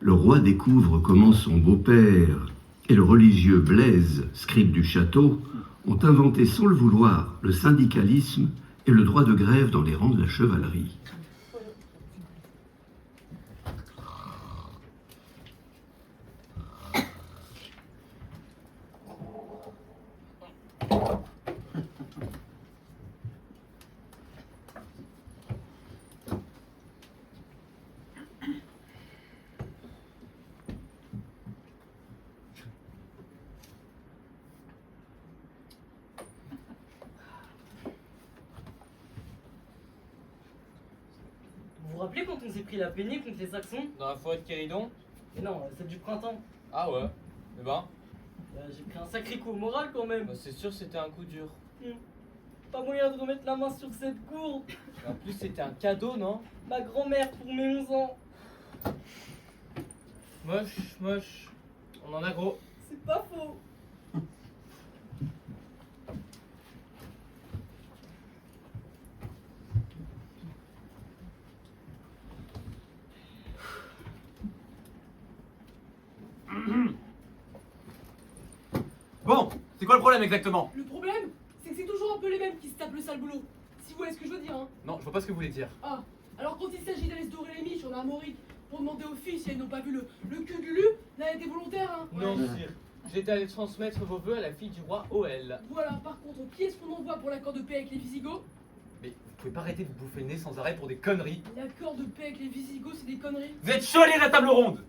le roi découvre comment son beau-père et le religieux Blaise, scribe du château, ont inventé sans le vouloir le syndicalisme et le droit de grève dans les rangs de la chevalerie. rappelez quand on s'est pris la peignée contre les Saxons? Dans la forêt de Kéridon? Mais non, celle du printemps. Ah ouais. Eh ben, J'ai pris un sacré coup au moral quand même. bah, c'est sûr c'était un coup dur. Pas moyen de remettre la main sur cette courbe. En plus c'était un cadeau, non? Ma grand-mère pour mes 11 ans. Moche, moche. On en a gros. C'est pas faux. Bon, c'est quoi le problème exactement? Le problème, c'est que c'est toujours un peu les mêmes qui se tapent le sale boulot. Si vous voyez ce que je veux dire, hein. Non, je vois pas ce que vous voulez dire. Ah, alors quand il s'agit d'aller se dorer les miches en armorique pour demander aux filles si elles n'ont pas vu le cul du Lu, là, elle était volontaire, hein. Non, sire. J'étais allé transmettre vos vœux à la fille du roi OL. Voilà, par contre, qui est-ce qu'on envoie pour l'accord de paix avec les Visigoths? Mais vous pouvez pas arrêter de vous bouffer le nez sans arrêt pour des conneries. L'accord de paix avec les Visigoths, c'est des conneries. Vous êtes cholés de la table ronde.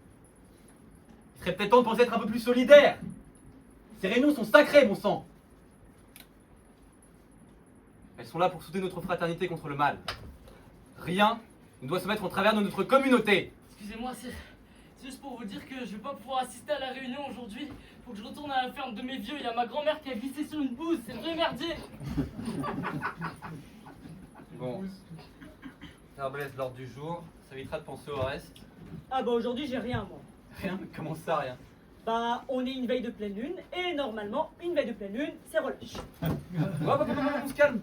Il serait peut-être temps de penser être un peu plus solidaire. Ces réunions sont sacrées, mon sang. Elles sont là pour souder notre fraternité contre le mal. Rien ne doit se mettre en travers de notre communauté. Excusez-moi, c'est juste pour vous dire que je vais pas pouvoir assister à la réunion aujourd'hui. Faut que je retourne à la ferme de mes vieux. Il y a ma grand-mère qui a glissé sur une bouse. C'est le vrai merdier. Bon. Faire Blaise l'ordre du jour, ça évitera de penser au reste. Ah bah aujourd'hui j'ai rien moi. Rien? Comment ça, rien? Bah on est une veille de pleine lune et normalement une veille de pleine lune c'est relâche. On se calme.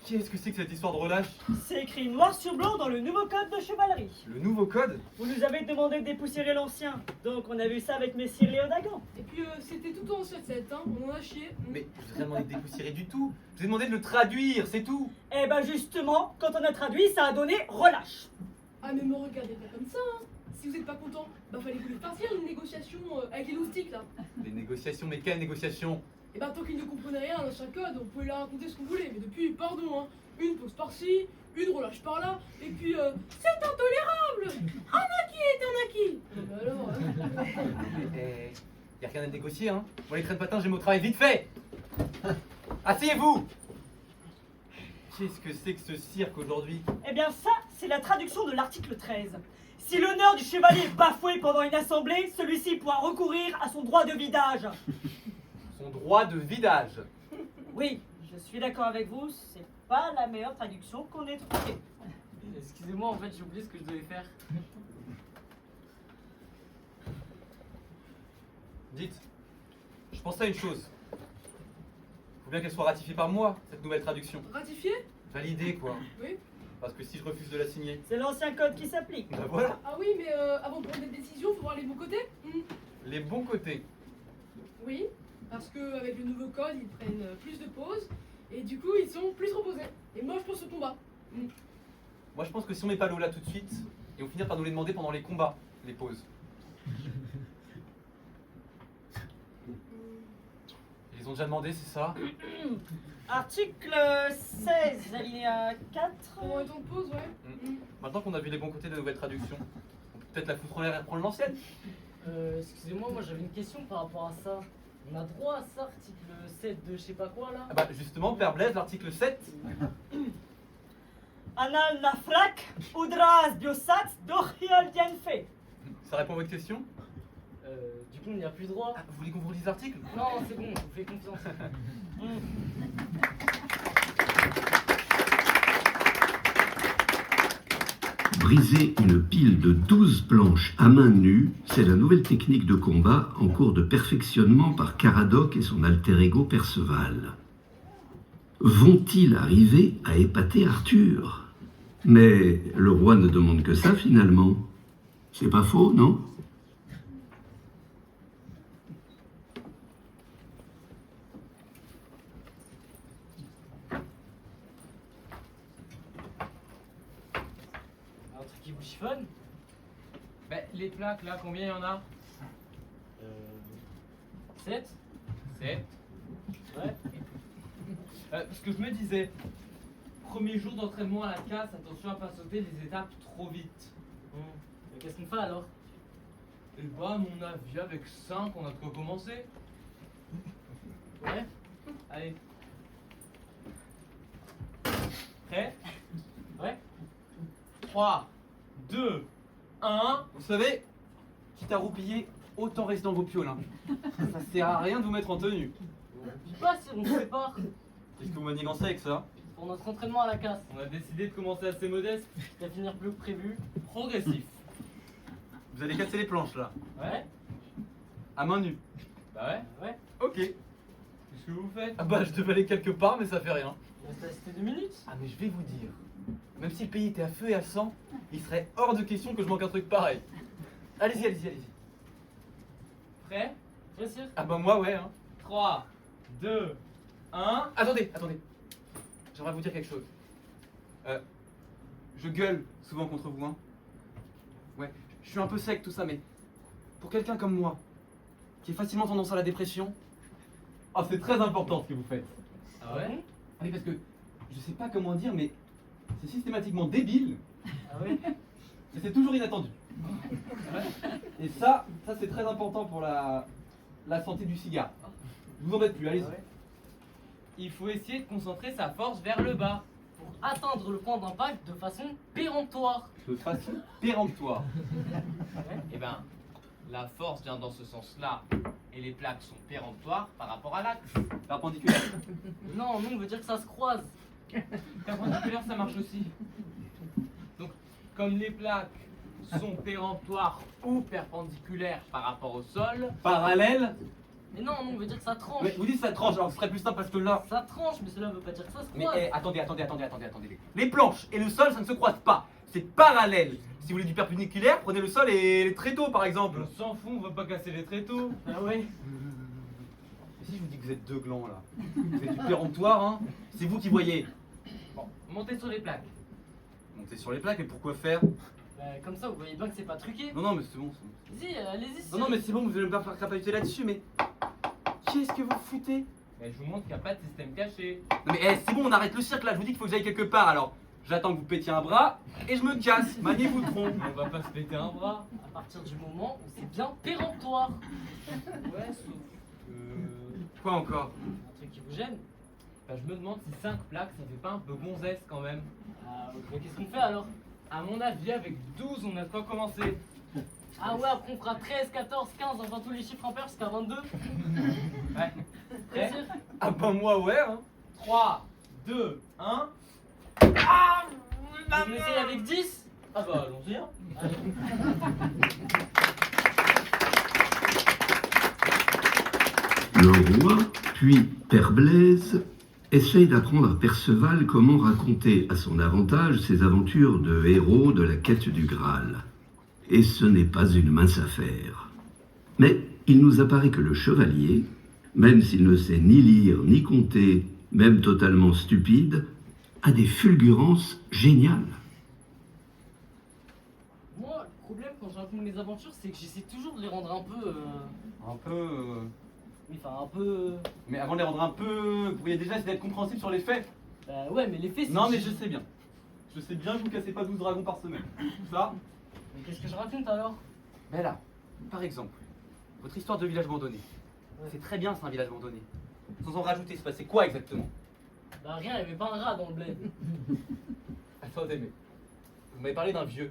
Qu'est-ce que c'est que cette histoire de relâche? C'est écrit noir sur blanc dans le nouveau code de chevalerie. Le nouveau code? Vous nous avez demandé de dépoussiérer l'ancien, donc on a vu ça avec messire Léo Dagan. Et puis c'était tout en 7-7, hein, on en a chié. Mais je vous ai demandé de dépoussiérer du tout. Je vous ai demandé de le traduire, c'est tout. Eh ben justement, quand on a traduit, ça a donné relâche. Ah mais me regardez pas comme ça, hein. Si vous êtes pas content, bah fallait vous le farcir une négociation avec les loustiques là. Les négociations, mais quelles négociations? Et bah tant qu'ils ne comprenaient rien à l'ancien code, on pouvait leur raconter ce qu'on voulait. Mais depuis, pardon, hein, une pause par-ci, une relâche par-là, et puis c'est intolérable. Anaki est Anaki. Bah alors, Y a rien à négocier, hein. Moi les traînes patins, j'ai mon travail vite fait. Asseyez-vous. Qu'est-ce que c'est que ce cirque aujourd'hui? Eh bien ça, c'est la traduction de l'article 13. Si l'honneur du chevalier est bafoué pendant une assemblée, celui-ci pourra recourir à son droit de vidage. Son droit de vidage. Oui, je suis d'accord avec vous, c'est pas la meilleure traduction qu'on ait trouvée. Excusez-moi, en fait, j'ai oublié ce que je devais faire. Dites, je pensais à une chose. Faut bien qu'elle soit ratifiée par moi, cette nouvelle traduction. ratifié? Validée, quoi. Oui. Parce que si je refuse de la signer... C'est l'ancien code qui s'applique. Bah voilà. Ah oui, mais avant de prendre des décisions, faut voir les bons côtés. Les bons côtés. Oui, parce qu'avec le nouveau code, ils prennent plus de pauses, et du coup, ils sont plus reposés. Et moi, je pense au combat. Moi je pense que si on met pas l'eau là tout de suite, ils vont finir par nous les demander pendant les combats, les pauses. Ils ont déjà demandé, c'est ça? Article 16, alinéa 4. On est en pause, ouais. Maintenant qu'on a vu les bons côtés de la nouvelle traduction, on peut peut-être la foutre en l'air et reprendre l'ancienne. Excusez-moi, moi j'avais une question par rapport à ça. On a droit à ça, article 7 de je sais pas quoi là? Ah bah justement, Père Blaise, l'article 7. Anal nafrak, udras biosat, dochiol dienfe. Ça répond à votre question? Du coup, il n'y a plus droit. Vous voulez qu'on vous relise l'article? Non, c'est bon, je vous fais confiance. Briser une pile de 12 planches à main nue, c'est la nouvelle technique de combat en cours de perfectionnement par Caradoc et son alter ego Perceval. Vont-ils arriver à épater Arthur? Mais le roi ne demande que ça finalement. C'est pas faux, non? Un truc qui vous chiffonne? Bah, les plaques là, combien il y en a? 7? 7. Ouais. Ce que je me disais, premier jour d'entraînement à la casse, attention à pas sauter les étapes trop vite. Mais qu'est-ce qu'on fait alors? Et bah, à mon avis, avec 5, on a de quoi commencer. Ouais. Allez. Prêt? Ouais. 3, 2, 1. Vous savez, quitte à roupiller, autant rester dans vos pioles. Hein. Ça sert à rien de vous mettre en tenue. Dis pas si on se sépare. Qu'est-ce que vous manigancez avec ça? Pour notre entraînement à la casse. On a décidé de commencer assez modeste, Qui va finir plus que prévu. progressif. Vous allez casser les planches là, Ouais. à main nue. Bah ouais. Ouais. Ok. Qu'est-ce que vous faites? Ah bah je devais aller quelque part mais ça fait rien. C'était 2 minutes. Ah mais je vais vous dire, même si le pays était à feu et à sang, il serait hors de question que je manque un truc pareil. Allez-y, allez-y, allez-y. Prêt? Bien sûr. Ah bah moi ouais hein. 3, 2, 1. Attendez, attendez. J'aimerais vous dire quelque chose. Je gueule souvent contre vous, hein. Ouais, je suis un peu sec tout ça, mais pour quelqu'un comme moi, qui est facilement tendance à la dépression, oh, c'est très important ce que vous faites. Ah ouais? Ah oui, parce que je sais pas comment dire, mais c'est systématiquement débile, Ah ouais. mais c'est toujours inattendu. Et ça c'est très important pour la santé du cigare. Je vous embête plus, allez-y. Ah ouais. Il faut essayer de concentrer sa force vers le bas. Pour atteindre le point d'impact de façon péremptoire. De façon péremptoire. Eh ben, la force vient dans ce sens-là, et les plaques sont péremptoires par rapport à l'axe. Perpendiculaire. Non, nous on veut dire que ça se croise. Perpendiculaire, ça marche aussi. Donc, comme les plaques sont péremptoires ou perpendiculaires par rapport au sol, Parallèle. Mais non, nous on veut dire que ça tranche. Mais vous dites ça tranche, alors ce serait plus simple parce que là. Ça tranche, mais cela veut pas dire que ça se Mais croise. attendez. Les planches et le sol, ça ne se croise pas. C'est parallèle. Si vous voulez du perpendiculaire, prenez le sol et les tréteaux par exemple. on s'en fout, on veut pas casser les tréteaux. Ah ouais. Et si je vous dis que vous êtes deux glands là, vous êtes du péremptoire, hein, c'est vous qui voyez. Bon, montez sur les plaques. Montez sur les plaques, mais pourquoi faire? Bah, comme ça, vous voyez bien que c'est pas truqué. Non, mais c'est bon. C'est bon. Vas-y, allez-y. Non, mais c'est bon, vous allez me faire crapahuter là-dessus, mais. Qu'est-ce que vous foutez? Mais je vous montre qu'il n'y a pas de système caché. Non, mais c'est bon, on arrête le cirque là, je vous dis qu'il faut que j'aille quelque part alors. J'attends que vous pétiez un bras et je me casse. Maniez-vous le tronc. On va pas se péter un bras. À partir du moment où c'est bien péremptoire. Ouais, sauf que... Quoi encore? Un truc qui vous gêne. Bah, je me demande si 5 plaques, ça fait pas un peu gonzesse quand même. Ah, ok, qu'est-ce qu'on fait alors? À mon avis, avec 12, on a de quoi commencer. Ah ouais, après on fera 13, 14, 15, enfin tous les chiffres impairs jusqu'à 22. Ouais. Bien Prêt? sûr. Ah bah moi ouais, hein. 3, 2, 1. Vous essayez avec 10? Ah bah allons-y. Hein. Le roi, puis Père Blaise, essaye d'apprendre à Perceval comment raconter à son avantage ses aventures de héros de la quête du Graal. Et ce n'est pas une mince affaire. Mais il nous apparaît que le chevalier, même s'il ne sait ni lire ni compter, même totalement stupide, a des fulgurances géniales. Moi, le problème quand je raconte mes aventures, c'est que j'essaie toujours de les rendre un peu. Un peu. Oui, enfin un peu. Mais avant de les rendre un peu, vous pourriez déjà essayer d'être compréhensible sur les faits. Bah ouais, mais les faits c'est. Non, mais je sais bien. Je sais bien que vous cassez pas 12 dragons par semaine. Ça. Mais qu'est-ce que je raconte alors? Mais là, par exemple, votre histoire de village abandonné. C'est très bien, c'est un village abandonné. Sans en rajouter, c'est passé quoi exactement? Bah rien, il y avait pas un rat dans le bled. Attendez, mais vous m'avez parlé d'un vieux.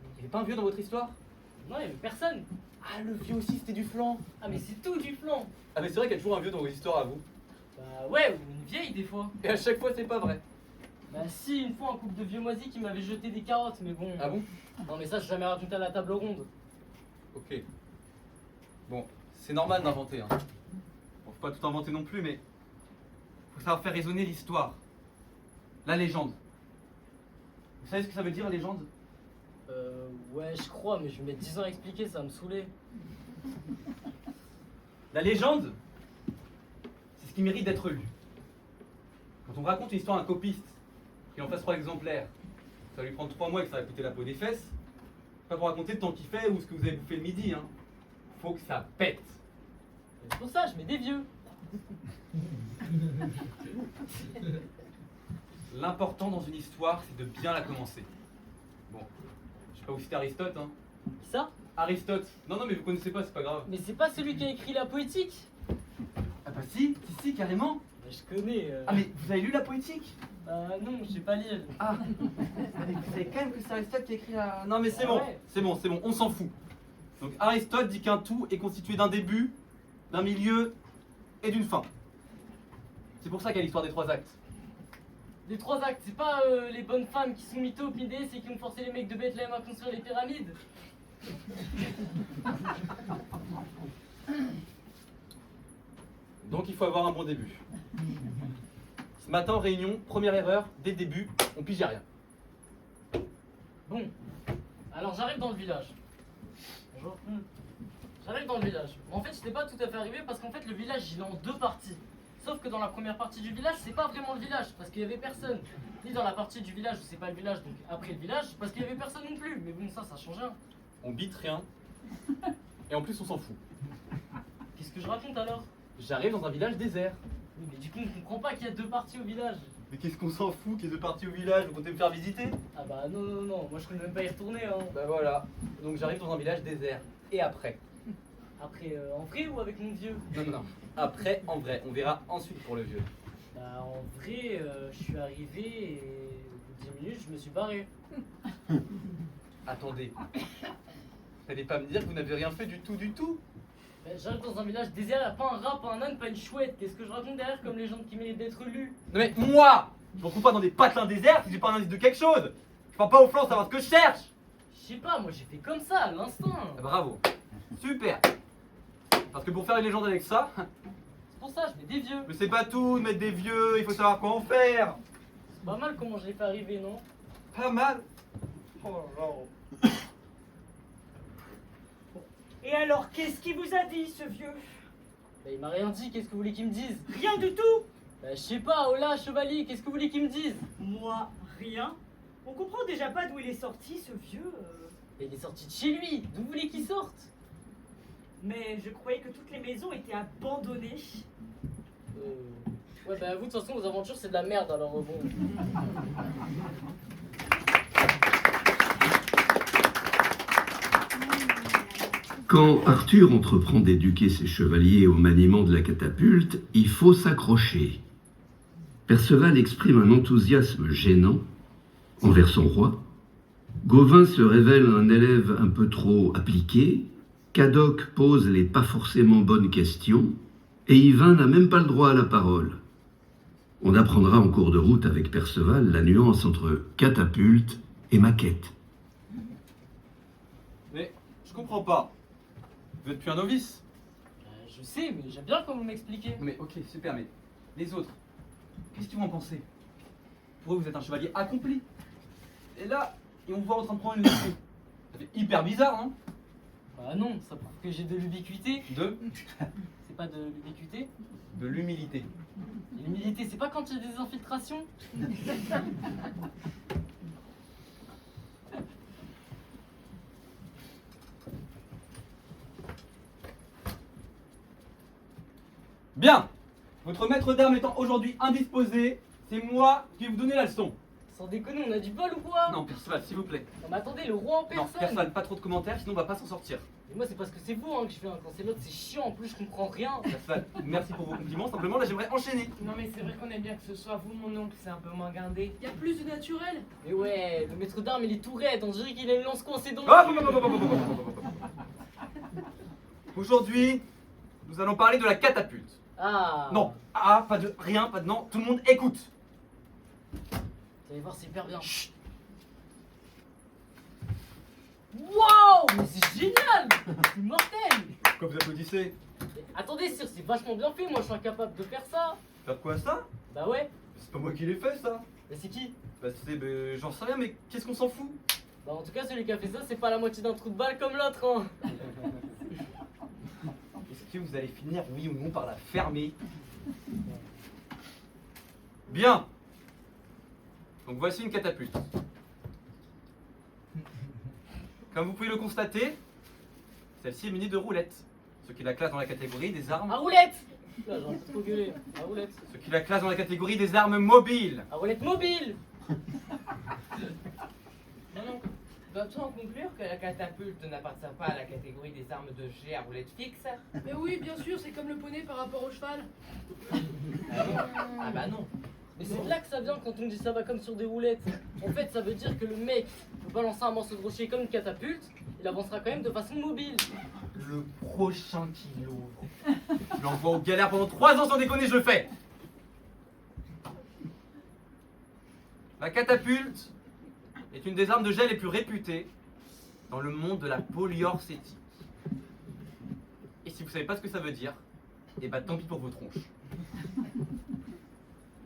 Il n'y avait pas un vieux dans votre histoire? Non, il y avait personne. Ah, le vieux aussi, c'était du flanc. Ah mais c'est tout du flanc. Ah, mais c'est vrai qu'il y a toujours un vieux dans vos histoires à vous. Bah ouais, ou une vieille des fois. Et à chaque fois, c'est pas vrai. Bah si, une fois un couple de vieux moisis qui m'avait jeté des carottes, mais bon. Ah bon? Non mais ça, j'ai jamais raconté à la table ronde. Ok. Bon, c'est normal d'inventer. Hein. Bon, faut pas tout inventer non plus, mais faut savoir faire résonner l'histoire. La légende. Vous savez ce que ça veut dire, la légende? Ouais, je crois, mais je vais mettre 10 ans à expliquer, ça va me saouler. La légende, c'est ce qui mérite d'être lu. Quand on raconte une histoire à un copiste, qu'il en fasse 3 exemplaires, ça va lui prendre 3 mois et que ça va coûter la peau des fesses. Pas pour raconter le temps qu'il fait ou ce que vous avez bouffé le midi. Hein. Faut que ça pète. C'est pour ça, je mets des vieux. L'important dans une histoire, c'est de bien la commencer. Bon, je sais pas où citer Aristote, hein. Qui ça? Aristote. Non, mais vous connaissez pas, c'est pas grave. Mais c'est pas celui qui a écrit la poétique? Ah bah si, carrément. Bah, je connais. Ah mais vous avez lu la poétique? Non, je sais pas lire. Ah, vous savez quand même que c'est Aristote qui a écrit la... Non mais c'est Ah bon, ouais. c'est bon, c'est bon, on s'en fout. Donc Aristote dit qu'un tout est constitué d'un début, d'un milieu et d'une fin. C'est pour ça qu'il y a l'histoire des 3 actes. Les 3 actes, c'est pas les bonnes femmes qui sont mythopidées, c'est qui ont forcé les mecs de Bethléem à construire les pyramides. Donc il faut avoir un bon début. Ce matin en réunion, première erreur, dès le début, on pigeait rien. Bon, alors j'arrive dans le village. Bonjour. J'arrive dans le village. En fait, j'étais pas tout à fait arrivé parce qu'en fait, le village il est en 2 parties. Sauf que dans la première partie du village, c'est pas vraiment le village parce qu'il y avait personne. Ni dans la partie du village où c'est pas le village, donc après le village, parce qu'il y avait personne non plus. Mais bon, ça change rien. On bite rien. Et en plus on s'en fout. Qu'est-ce que je raconte alors? J'arrive dans un village désert. Oui, mais du coup, on comprend pas qu'il y a 2 parties au village. Mais qu'est-ce qu'on s'en fout qu'il y ait 2 parties au village? Vous comptez me faire visiter? Ah bah non, moi je connais même pas y retourner hein. Bah voilà. Donc j'arrive dans un village désert. Et après? Après, en vrai ou avec mon vieux? Non. Après, en vrai. On verra ensuite pour le vieux. Bah en vrai, je suis arrivé et au bout de 10 minutes, je me suis barré. Attendez. T'allez pas me dire que vous n'avez rien fait du tout? Bah, j'arrive dans un village désert, y'a pas un rat, pas un âne, pas une chouette. Qu'est-ce que je raconte derrière comme légende qui mérite d'être lue? Non mais moi, je me retrouve pas dans des patelins déserts si j'ai pas un indice de quelque chose. Je pars pas au flanc savoir ce que je cherche. Je sais pas, moi j'ai fait comme ça, à l'instinct. Ah, bravo. Super. Parce que pour faire une légende avec ça, C'est pour ça, je mets des vieux. mais c'est pas tout de mettre des vieux, il faut savoir quoi en faire. C'est pas mal comment je l'ai fait arriver, non? Pas mal. Et alors, qu'est-ce qui vous a dit, ce vieux? Bah il m'a rien dit, qu'est-ce que vous voulez qu'il me dise? Rien du tout. Bah je sais pas, oh là, chevalier, qu'est-ce que vous voulez qu'il me dise? Moi, rien. On comprend déjà pas d'où il est sorti, ce vieux. Mais il est sorti de chez lui, d'où vous voulez qu'il sorte? Mais je croyais que toutes les maisons étaient abandonnées. Ouais bah vous, de toute façon, vos aventures c'est de la merde, alors bon. Quand Arthur entreprend d'éduquer ses chevaliers au maniement de la catapulte, il faut s'accrocher. Perceval exprime un enthousiasme gênant envers son roi. Gauvin se révèle un élève un peu trop appliqué. Cadoc pose les pas forcément bonnes questions. Et Yvain n'a même pas le droit à la parole. On apprendra en cours de route avec Perceval la nuance entre catapulte et maquette. Mais je comprends pas. Vous êtes plus un novice. Je sais, mais j'aime bien quand vous m'expliquez. Mais ok, super, mais les autres, qu'est-ce qu'ils vont en penser? Pour eux, vous êtes un chevalier accompli. Et là, ils vont vous voir en train de prendre une leçon. Ça fait hyper bizarre, non? Bah non, ça prouve que j'ai de l'ubiquité. C'est pas de l'ubiquité? De l'humilité. Et l'humilité, c'est pas quand il y a des infiltrations? Bien. Votre maître d'armes étant aujourd'hui indisposé, c'est moi qui vais vous donner la leçon. Sans déconner, on a du bol ou quoi? Non, Perceval, s'il vous plaît. Non mais attendez, le roi en Non, personne. Perceval, pas trop de commentaires, sinon on va pas s'en sortir. Mais moi c'est parce que c'est vous hein, que je fais, quand c'est l'autre c'est chiant, en plus je comprends rien. Perceval, merci pour vos compliments, simplement là j'aimerais enchaîner. Non mais c'est vrai qu'on aime bien que ce soit vous mon oncle, c'est un peu moins guindé. Y a plus de naturel. Mais ouais, le maître d'armes il est tout raide, on dirait qu'il a une lance coincée dans le cul. Aujourd'hui, nous allons parler de la catapulte. Ah. Non, ah, pas de rien, pas de non, tout le monde écoute. Vous allez voir, c'est hyper bien. Chut. Waouh, mais c'est génial. C'est mortel. Pourquoi vous applaudissez? Mais attendez, sire, c'est vachement bien fait, moi je suis incapable de faire ça. Faire quoi ça? Bah ouais. C'est pas moi qui l'ai fait ça. Mais c'est qui? Bah j'en sais rien, mais qu'est-ce qu'on s'en fout? Bah en tout cas, celui qui a fait ça, c'est pas la moitié d'un trou de balle comme l'autre, hein. Est-ce que vous allez finir, oui ou non, par la fermer? Bien. Donc voici une catapulte. Comme vous pouvez le constater, celle-ci est munie de roulettes, ce qui la classe dans la catégorie des armes. À roulette. Là, j'ai envie de trop gueuler. À roulette. Ce qui la classe dans la catégorie des armes mobiles. À roulette mobile. Non, doit-on en conclure que la catapulte n'appartient pas à la catégorie des armes de jet à roulette fixe? Mais oui, bien sûr, c'est comme le poney par rapport au cheval. Ah bah non. Mais c'est de là que ça vient quand on dit ça va comme sur des roulettes. En fait, ça veut dire que le mec peut balancer un morceau de rocher comme une catapulte, il avancera quand même de façon mobile. Le prochain qui l'ouvre, je l'envoie aux galères pendant 3 ans sans déconner, je le fais. La catapulte est une des armes de jet les plus réputées dans le monde de la polyorcétique. Et si vous savez pas ce que ça veut dire, eh bah tant pis pour vos tronches.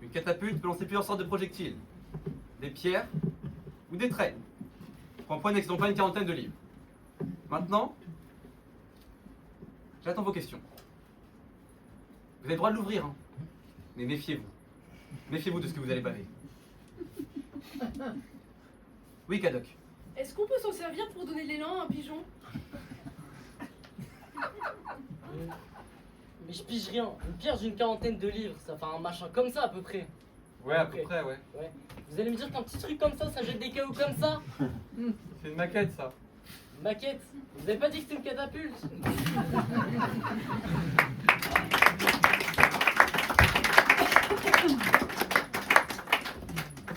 Une catapulte peut lancer plusieurs sortes de projectiles, des pierres ou des traits. Pour un point n'excédant pas une quarantaine de livres. Maintenant, j'attends vos questions. Vous avez le droit de l'ouvrir, hein. Mais méfiez-vous. Méfiez-vous de ce que vous allez baver. Oui, Cadoc. Est-ce qu'on peut s'en servir pour donner de l'élan à un pigeon? Mais je pige rien. Une pierre d'une quarantaine de livres, ça fait un machin comme ça à peu près. Ouais, à peu près, ouais. Vous allez me dire qu'un petit truc comme ça jette des cailloux comme ça? C'est une maquette, ça. Une maquette? Vous avez pas dit que c'était une catapulte?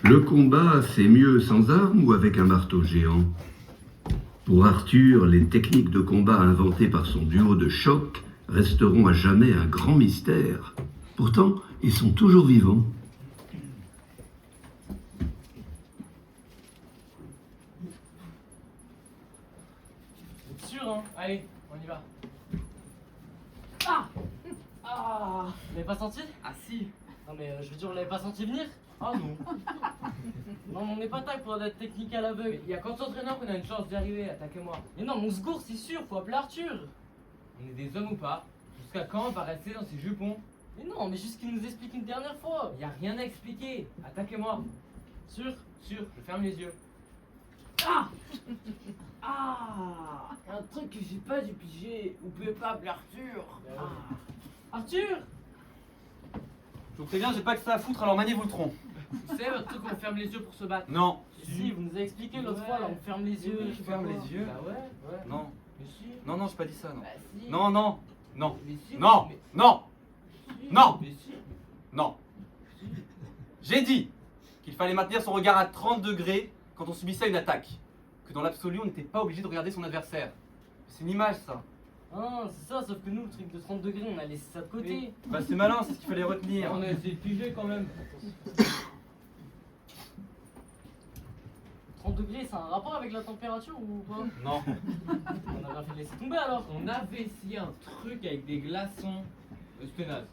Le combat, c'est mieux sans armes ou avec un marteau géant? Pour Arthur, les techniques de combat inventées par son duo de choc resteront à jamais un grand mystère. Pourtant, ils sont toujours vivants. C'est sûr, hein? Allez, on y va. Ah! Vous l'avez pas senti? Ah si. Non mais je veux dire, on l'avait pas senti venir? Ah non. Non, on n'est pas tac pour notre technique à l'aveugle. Il y a qu'en s'entraînant qu'on a une chance d'y arriver, attaquez-moi. Mais non, mon secours, c'est sûr, faut appeler Arthur. On est des hommes ou pas? Jusqu'à quand on va rester dans ces jupons? Mais non, mais juste qu'il nous explique une dernière fois. Y a rien à expliquer, attaquez-moi. Sûr? Sûr, je ferme les yeux. Ah! Ah! Un truc que j'ai pas dû piger, vous pouvez pas appeler Arthur? Arthur! Je vous préviens, j'ai pas que ça à foutre, alors maniez-vous le tronc. Vous savez votre truc qu'on ferme les yeux pour se battre? Non. Si, vous nous avez expliqué l'autre fois, là, on ferme les yeux. Je ferme les yeux. Bah ouais. Non. Mais si. Non, non, j'ai pas dit ça, non. Bah si. Non, non, non. Mais si. Non, mais- non, si. non, Mais si. non. J'ai dit qu'il fallait maintenir son regard à 30 degrés quand on subissait une attaque. Que dans l'absolu, on n'était pas obligé de regarder son adversaire. C'est une image, ça. Ah, c'est ça, sauf que nous, le truc de 30 degrés, on a laissé ça de côté. Bah c'est malin, c'est ce qu'il fallait retenir. On a essayé de piger quand même. 30 degrés, c'est un rapport avec la température ou pas? Non. On a bien fait de laisser tomber alors. On avait essayé un truc avec des glaçons. C'était naze.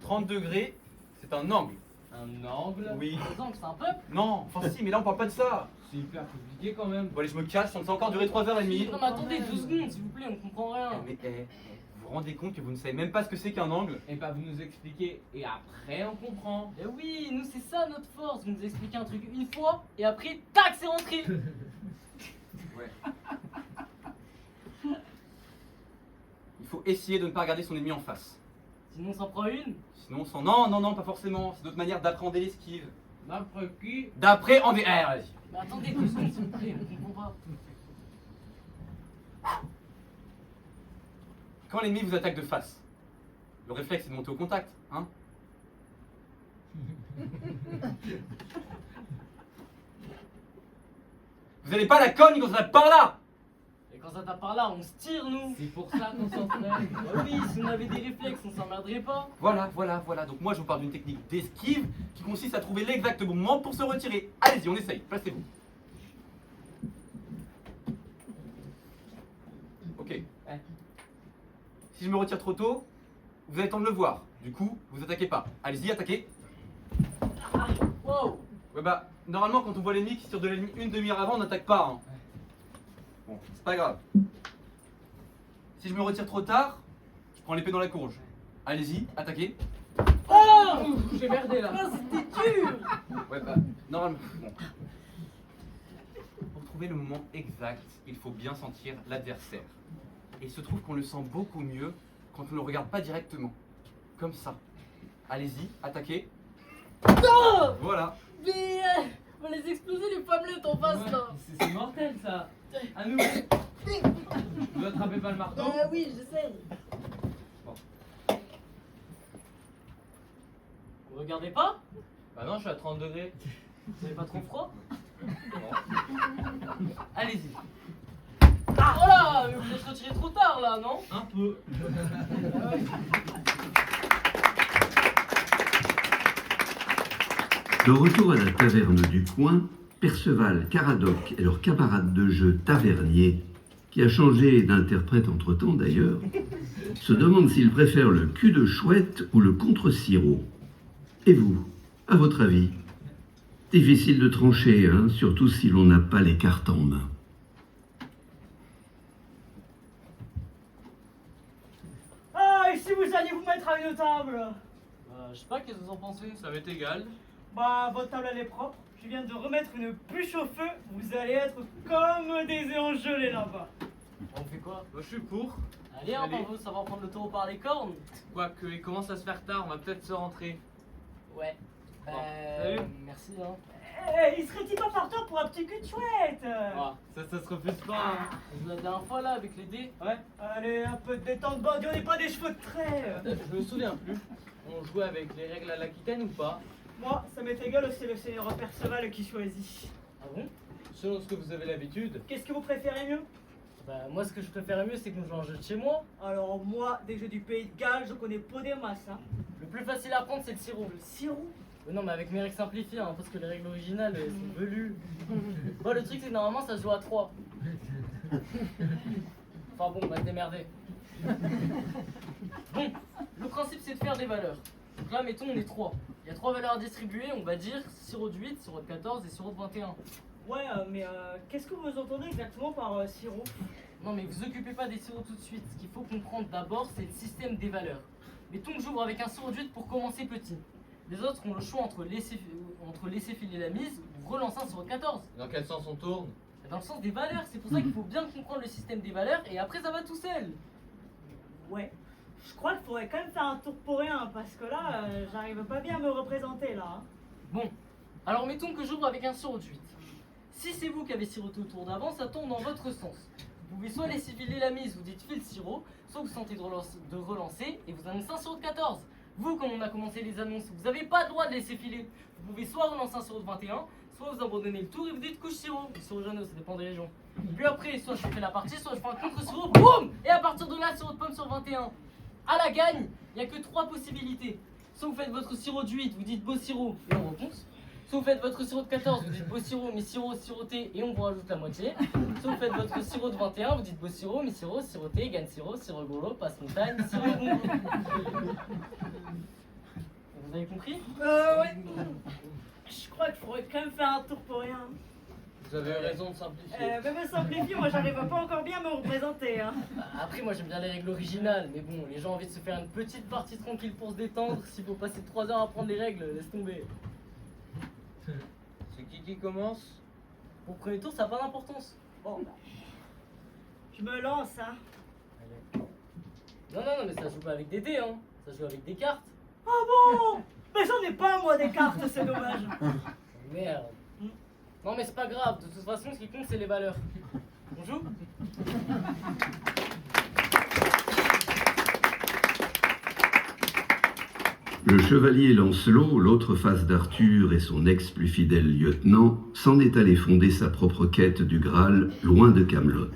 30 degrés, c'est un angle. Un angle. Oui. Les angles, c'est un peuple. Non, enfin si, mais là on parle pas de ça. C'est hyper compliqué quand même. Bon allez, je me cache, ça me fait encore durer 3h30. Non mais attendez 2 secondes s'il vous plaît, on comprend rien. Mais vous vous rendez compte que vous ne savez même pas ce que c'est qu'un angle? Et bah vous nous expliquez et après on comprend. Eh oui, nous c'est ça notre force, vous nous expliquez un truc une fois et après, tac, c'est rentré. Ouais. Il faut essayer de ne pas regarder son ennemi en face. Sinon on s'en prend une. Sinon, sans... Non, non, non, pas forcément. C'est d'autres manières d'appréhender l'esquive. D'après qui? D'appréhender... Eh, vas-y. Mais attendez 2 secondes s'il vous plaît, on comprend pas. Quand l'ennemi vous attaque de face, le réflexe c'est de monter au contact, hein? Vous n'allez pas la cogne quand ça tape par là! Et quand ça tape par là, on se tire nous. C'est pour ça qu'on s'entraîne. Bah oui, si on avait des réflexes, on s'emmerderait pas. Voilà, voilà, voilà. Donc moi je vous parle d'une technique d'esquive qui consiste à trouver l'exact bon moment pour se retirer. Allez-y, on essaye, placez-vous. Ok. Si je me retire trop tôt, vous allez le temps de le voir. Du coup, vous attaquez pas. Allez-y, attaquez. Wow. Ouais bah, normalement quand on voit l'ennemi qui tire de l'ennemi une demi-heure avant, on n'attaque pas. Hein. Bon, c'est pas grave. Si je me retire trop tard, je prends l'épée dans la courge. Allez-y, attaquez. Oh, j'ai merdé là. Ah, c'était dur. Ouais bah, normalement. Bon. Pour trouver le moment exact, il faut bien sentir l'adversaire. Et il se trouve qu'on le sent beaucoup mieux quand on ne le regarde pas directement. Comme ça. Allez-y, attaquez. Non. Voilà. Mais on va les exploser les pomelettes en face Ouais, là. c'est mortel ça. À nous. Vous attrapez pas le marteau? Oui, j'essaye. Bon. Vous regardez pas? Bah non, je suis à 30 degrés. Vous avez pas trop froid? Non. Allez-y. Ah, oh là, mais vous êtes retiré trop tard là, non? Un peu. De retour à la taverne du coin, Perceval, Caradoc et leur camarade de jeu Tavernier, qui a changé d'interprète entre-temps d'ailleurs, se demandent s'ils préfèrent le cul de chouette ou le contre-sirop. Et vous, à votre avis? Difficile de trancher, hein, surtout si l'on n'a pas les cartes en main. Ah, et si vous alliez vous mettre à une table? Je sais pas, qu'est-ce que vous en pensez? Ça m'est égal. Bah, votre table elle est propre. Je viens de remettre une bûche au feu. Vous allez être comme des œufs gelés là-bas. On fait quoi? Moi, je suis pour. Allez, hein, par vous, ça va prendre le taureau par les cornes. Quoique, il commence à se faire tard, on va peut-être se rentrer. Ouais. Salut. Merci, hein. Eh, il serait-il pas partant pour un petit cul de chouette? Ça se refuse pas. Hein. La dernière fois là, avec les dés. Ouais. Allez, un peu de détente, bandit, on n'est pas des cheveux de trait. Je me souviens plus. On jouait avec les règles à l'Aquitaine ou pas? Moi, ça m'est égal, c'est le seigneur Perceval qui choisit. Ah bon? Selon ce que vous avez l'habitude. Qu'est-ce que vous préférez mieux? Bah, moi, ce que je préférais mieux, c'est qu'on joue un jeu de chez moi. Alors, moi, des jeux du Pays de Galles, je connais pas des masses, hein. Le plus facile à apprendre, c'est le sirop. Le sirop? Non, mais avec mes règles simplifiées, hein, parce que les règles originales, elles sont velues. Bon, le truc, c'est que normalement, ça se joue à 3. Enfin bon, on va se démerder. Bon, le principe, c'est de faire des valeurs. Donc là, mettons, on est 3. Il y a 3 valeurs à distribuer, on va dire sirop de 8, sirop de 14 et sirop de 21. Ouais, mais qu'est-ce que vous entendez exactement par sirop? Non, mais vous occupez pas des sirops tout de suite. Ce qu'il faut comprendre d'abord, c'est le système des valeurs. Mettons que j'ouvre avec un sirop de 8 pour commencer petit. Les autres ont le choix entre laisser filer la mise ou relancer un sirop de 14. Dans quel sens on tourne? Dans le sens des valeurs, c'est pour ça qu'il faut bien comprendre le système des valeurs et après ça va tout seul. Ouais. Je crois qu'il faudrait quand même faire un tour pour rien, parce que là, j'arrive pas bien à me représenter, là. Hein. Bon, alors mettons que j'ouvre avec un sirop de 8. Si c'est vous qui avez siroté au tour d'avant, ça tombe dans votre sens. Vous pouvez soit laisser filer la mise, vous dites file sirop, soit vous sentez de relancer et vous annoncez un sirop de 14. Vous, comme on a commencé les annonces, vous n'avez pas le droit de laisser filer. Vous pouvez soit relancer un sirop de 21, soit vous abandonnez le tour et vous dites couche sirop, ou sirop jaune, ça dépend des régions. Puis après, soit je fais la partie, soit je fais un contre-sirop, boum! Et à partir de là, sirop de pomme sur 21. À la gagne, il n'y a que 3 possibilités. Soit vous faites votre sirop de 8, vous dites beau sirop et on reponce. Soit vous faites votre sirop de 14, vous dites beau sirop, mi-sirop, siroté et on vous rajoute la moitié. Soit vous faites votre sirop de 21, vous dites beau sirop, mi-sirop, siroté, gagne sirop, sirop golo, passe montagne, sirop bon. Vous avez compris? Ouais. Je crois qu'il faudrait quand même faire un tour pour rien. Vous avez raison de simplifier. Même simplifier, moi j'arrive pas encore bien à me représenter. Hein. Après, moi j'aime bien les règles originales, mais bon, les gens ont envie de se faire une petite partie tranquille pour se détendre. S'il faut passer 3 heures à apprendre les règles, laisse tomber. C'est qui commence? Pour le premier tour, ça n'a pas d'importance. Bon, bah. Je me lance, hein. Non, mais ça joue pas avec des dés, hein. Ça joue avec des cartes. Ah bon? Mais j'en ai pas, moi, des cartes, c'est dommage. Merde. Non, mais c'est pas grave. De toute façon, ce qui compte, c'est les valeurs. On joue? Le chevalier Lancelot, l'autre face d'Arthur et son ex plus fidèle lieutenant, s'en est allé fonder sa propre quête du Graal, loin de Camelot.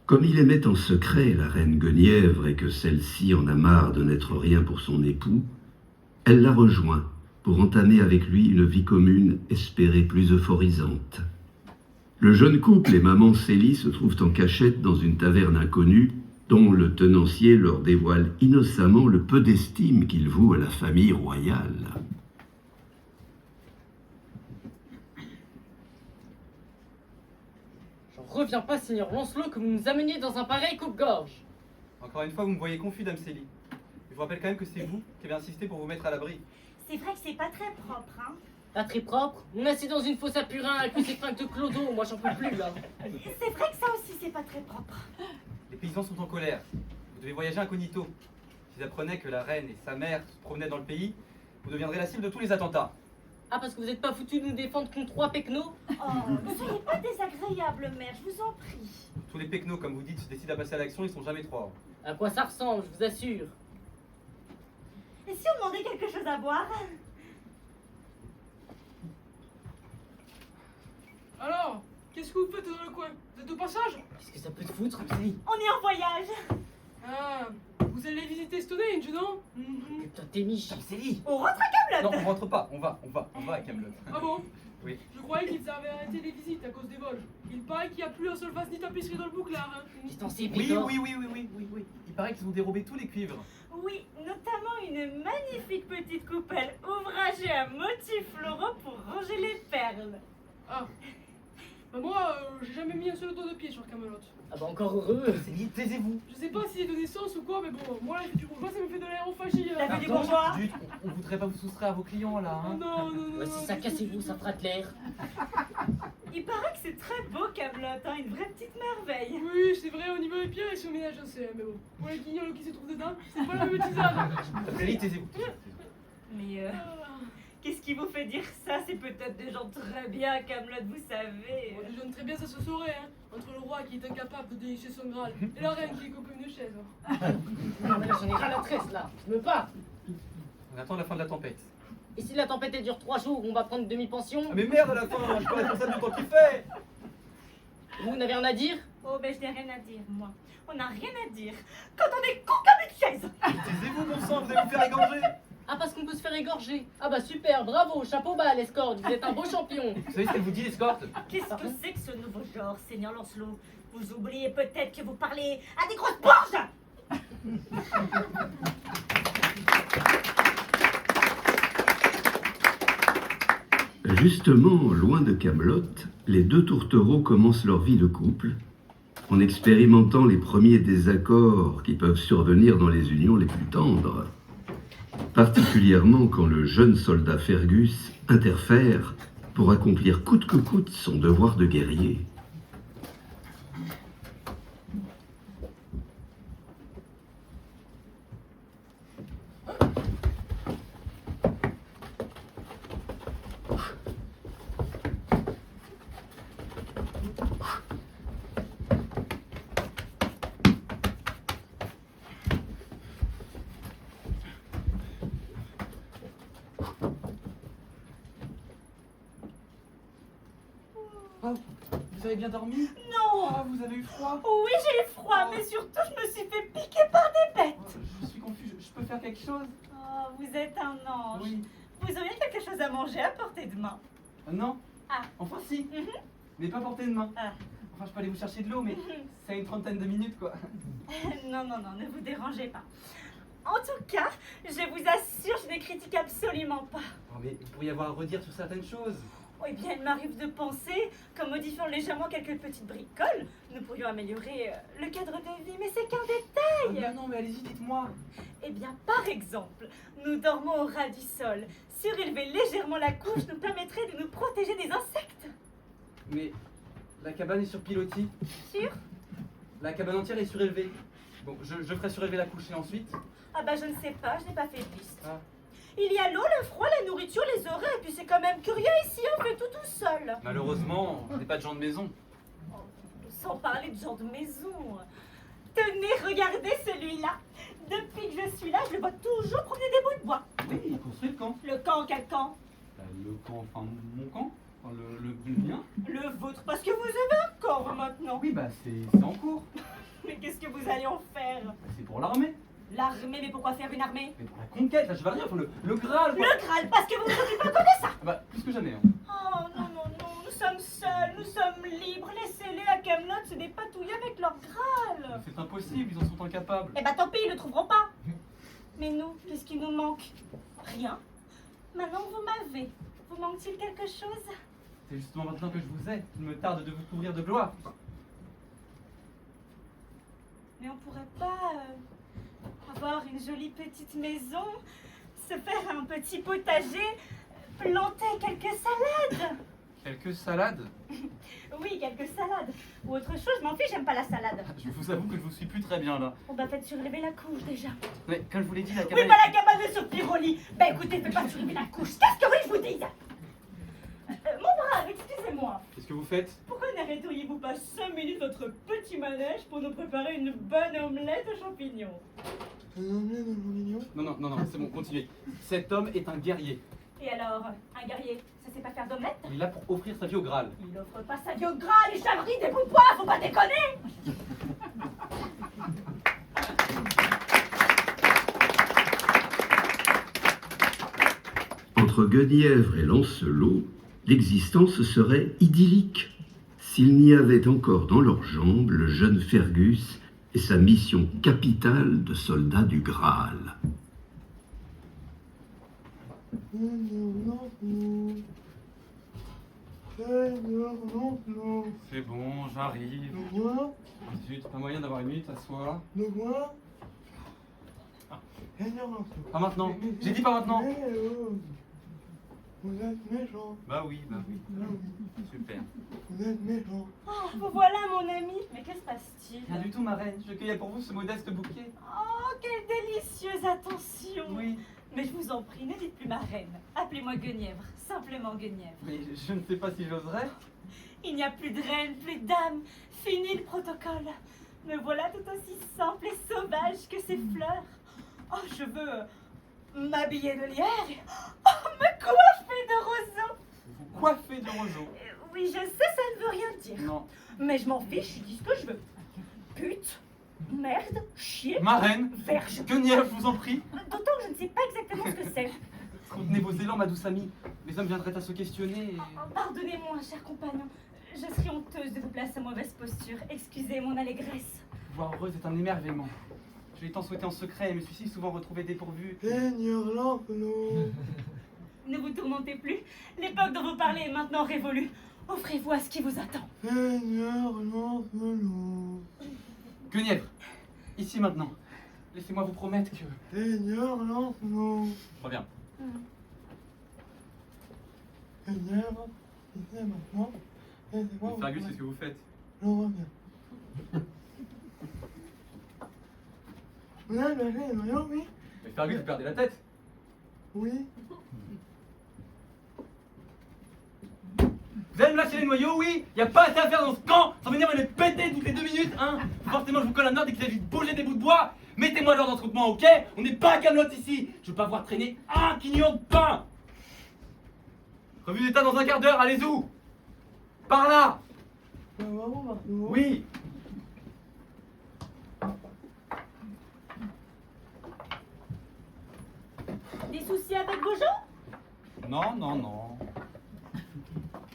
Comme il aimait en secret la reine Guenièvre et que celle-ci en a marre de n'être rien pour son époux, elle l'a rejoint pour entamer avec lui une vie commune espérée plus euphorisante. Le jeune couple et maman Célie se trouvent en cachette dans une taverne inconnue dont le tenancier leur dévoile innocemment le peu d'estime qu'il voue à la famille royale. J'en reviens pas, seigneur Lancelot, que vous nous ameniez dans un pareil coupe-gorge. Encore une fois, vous me voyez confus, dame Célie. Je vous rappelle quand même que c'est vous qui avez insisté pour vous mettre à l'abri. C'est vrai que c'est pas très propre, hein. Pas très propre. On est assis dans une fosse à purin avec ces fringues de clodo. Moi, j'en peux plus, là. C'est vrai que ça aussi, c'est pas très propre. Les paysans sont en colère. Vous devez voyager incognito. S'ils apprenaient que la reine et sa mère se promenaient dans le pays, vous deviendrez la cible de tous les attentats. Ah, parce que vous êtes pas foutus de nous défendre contre 3 pecnos? Oh, ne soyez pas désagréable, mère, je vous en prie. Tous les pecnos, comme vous dites, se décident à passer à l'action, ils sont jamais 3. À quoi ça ressemble, je vous assure. Et si on demandait quelque chose à boire? Alors, qu'est-ce que vous faites dans le coin? Vous êtes de passage? Qu'est-ce que ça peut te foutre, Célie? On est en voyage. Ah, vous allez visiter Stonehenge, non? Putain, t'es michi, Célie. On rentre à Non, Camelot. on rentre pas, on va à Camelot. Ah bon? Oui. Je croyais qu'ils avaient arrêté les visites à cause des vols. Il paraît qu'il n'y a plus un seul vase ni tapisserie dans le bouclard. Hein. Qu'est-ce que t'en sais, Oui, Pétor? oui. Il paraît qu'ils ont dérobé tous les cuivres. Oui, notamment une magnifique petite coupelle ouvragée à motifs floraux pour ranger les perles. Ah. Bah moi, j'ai jamais mis un seul doigt de pied sur Camelot. Ah bah encore heureux. Célie, taisez-vous. Je sais pas si c'est de naissance ou quoi, mais bon, moi, la vie du bourgeois, ça me fait de l'aérophagie. La vie du bourgeois. Zut, on voudrait pas vous soustraire à vos clients là. Oh Hein. non. Ouais, c'est ça, cassez-vous, ça fera de l'air. Il paraît que c'est très beau Camelot, hein, une vraie petite merveille. Oui, c'est vrai, au niveau des pierres, ils sont ménagés, mais bon. Pour les guignols qui se trouvent dedans, c'est pas la même tisane. Célie, taisez-vous. Mais qu'est-ce qui vous fait dire ça? C'est peut-être des gens très bien à Camelot, vous savez. Bon, des jeunes très bien, ça se saurait, hein. Entre le roi qui est incapable de dénicher son Graal et la reine qui est comme une chaise. Non, mais là, j'en ai ras la tresse, là. Je me pars. On attend la fin de la tempête. Et si la tempête elle dure 3 jours, on va prendre une demi-pension? Ah, mais merde à la fin, je suis pas responsable du temps qu'il fait. Vous n'avez rien à dire? Oh, ben je n'ai rien à dire, moi. On n'a rien à dire. Quand on est con comme une chaise. Taisez-vous, bon sang, vous allez vous faire égorger. Ah, parce qu'on peut se faire égorger. Ah bah super, bravo, chapeau bas, l'escorte, vous êtes un beau champion. Vous savez ce qu'elle vous dit, l'escorte? Qu'est-ce que c'est que ce nouveau genre, Seigneur Lancelot? Vous oubliez peut-être que vous parlez à des grosses bourges. Justement, loin de Camelot, les deux tourtereaux commencent leur vie de couple en expérimentant les premiers désaccords qui peuvent survenir dans les unions les plus tendres, particulièrement quand le jeune soldat Fergus interfère pour accomplir coûte que coûte son devoir de guerrier. Oh, vous avez bien dormi? Non. Ah, vous avez eu froid? Oui, j'ai eu froid, mais surtout je me suis fait piquer par des bêtes. Oh, je suis confus, je peux faire quelque chose? Oh, vous êtes un ange. Oui. Vous auriez quelque chose à manger à portée de main? Non? Ah. Enfin si, Mhm. mais pas portée de main. Ah. Enfin, je peux aller vous chercher de l'eau, mais ça a une trentaine de minutes, quoi. Non, ne vous dérangez pas. En tout cas, je vous assure, je ne critique absolument pas. Oh, mais il pourrait y avoir à redire sur certaines choses. Oh, eh bien, il m'arrive de penser qu'en modifiant légèrement quelques petites bricoles, nous pourrions améliorer le cadre de vie, mais c'est qu'un détail. Ah, non, mais allez-y, dites-moi. Eh bien, par exemple, nous dormons au ras du sol. Surélever légèrement la couche nous permettrait de nous protéger des insectes. Mais la cabane est sur pilotis. Sûr? La cabane entière est surélevée. Bon, je ferai surélever la couche et ensuite. Ah bah je ne sais pas, je n'ai pas fait de liste. Ah. Il y a l'eau, le froid, la nourriture, les horaires, et puis c'est quand même curieux ici, on fait tout seul. Malheureusement, on n'est pas de gens de maison. Sans parler de genre de maison. Tenez, regardez celui-là. Depuis que je suis là, je le vois toujours promener des bouts de bois. Oui, il a construit le camp. Le camp, quel camp? Bah, le camp, enfin mon camp. Enfin, le mien. Le vôtre, parce que vous avez un camp vous, maintenant. Oui, bah c'est en cours. Mais qu'est-ce que vous allez en faire? Bah, c'est pour l'armée. L'armée, mais pourquoi faire une armée? Mais pour la conquête, là, je vais rien. Enfin, le Graal. quoi. Le Graal, parce que vous vous occupez pas de ça. Ah bah, plus que jamais. Hein. Oh non, nous sommes seuls, nous sommes libres. Laissez-les à Camelot se dépatouiller avec leur Graal. C'est impossible, ils en sont incapables. Eh bah tant pis, ils le trouveront pas. Mais nous, qu'est-ce qui nous manque? Rien. Maintenant vous m'avez. Vous manque-t-il quelque chose? C'est justement maintenant que je vous ai. Il me tarde de vous couvrir de gloire. Mais on pourrait pas avoir une jolie petite maison, se faire un petit potager, planter quelques salades. Quelques salades. Oui, quelques salades. Ou autre chose, je m'en fiche, j'aime pas la salade. Je vous avoue que je vous suis plus très bien là. On va peut-être surlever la couche déjà. Mais comme je vous l'ai dit, la Oui, cabane. bah la cabane est sur Piroli. Bah écoutez, faites pas surlever la couche. Qu'est-ce que oui, je vous dis? Mon brave, excusez-moi. Qu'est-ce que vous faites? Pourquoi n'arrêteriez-vous pas 5 minutes votre petit manège pour nous préparer une bonne omelette aux champignons? Non, c'est bon, continuez. Cet homme est un guerrier. Et alors, un guerrier, ça sait pas faire d'omelette? Il est là pour offrir sa vie au Graal. Il offre pas sa vie au gras, les chèvreries, des bouts de pois, faut pas déconner! Entre Guenièvre et Lancelot, l'existence serait idyllique s'il n'y avait encore dans leurs jambes le jeune Fergus et sa mission capitale de soldat du Graal. C'est bon, j'arrive. Zut, pas moyen d'avoir une minute à soi. Pas maintenant. J'ai dit pas maintenant. Vous êtes méchant. Bah oui. Super. Vous êtes méchant. Oh, vous voilà mon ami. Mais que se passe-t-il? Rien du tout, ma reine. Je cueillais pour vous ce modeste bouquet. Oh, quelle délicieuse attention. Oui. Mais je vous en prie, ne dites plus ma reine. Appelez-moi Guenièvre, simplement Guenièvre. Mais je ne sais pas si j'oserais. Il n'y a plus de reine, plus de dame. Fini le protocole. Me voilà tout aussi simple et sauvage que ces fleurs. Oh, je veux m'habiller de lierre et me coiffer de roseaux. Vous coiffez de roseaux. Oui, je sais, ça ne veut rien dire. Non. Mais je m'en fiche, je dis ce que je veux. Pute, merde, chier, Ma reine. verge. Guenièvre, je vous en prie. D'autant que je ne sais pas exactement ce que c'est. Contenez vos élans, ma douce amie. Les hommes viendraient à se questionner et... Oh, pardonnez-moi, cher compagnon. Je serais honteuse de vous placer en mauvaise posture. Excusez mon allégresse. Vous voir heureuse est un émerveillement. Je l'ai tant souhaité en secret et me suis si souvent retrouvé dépourvu. Seigneur Lancelot. Ne vous tourmentez plus. L'époque dont vous parlez est maintenant révolue. Offrez-vous à ce qui vous attend. Seigneur Lancelot. Guenièvre, ici maintenant. Laissez-moi vous promettre que... Seigneur Lancelot. Je reviens. Seigneur, ici maintenant. Laissez-moi vous Fergus, promettre. qu'est-ce que vous faites? Je reviens. Vous avez lâché les noyaux, oui? Mais Fergus, vous perdez la tête. Oui. Vous allez me lâcher les noyaux, oui? Y a pas assez à faire dans ce camp sans venir me les péter toutes les 2 minutes, hein? Forcément, je vous colle la note dès qu'il s'agit de bouger des bouts de bois. Mettez-moi l'ordre d'entroupement, ok? On n'est pas à Camelot ici. Je veux pas voir traîner un quignon de pain. Revue d'état dans un quart d'heure, allez où? Par là. Oui. Des soucis avec vos gens? Non.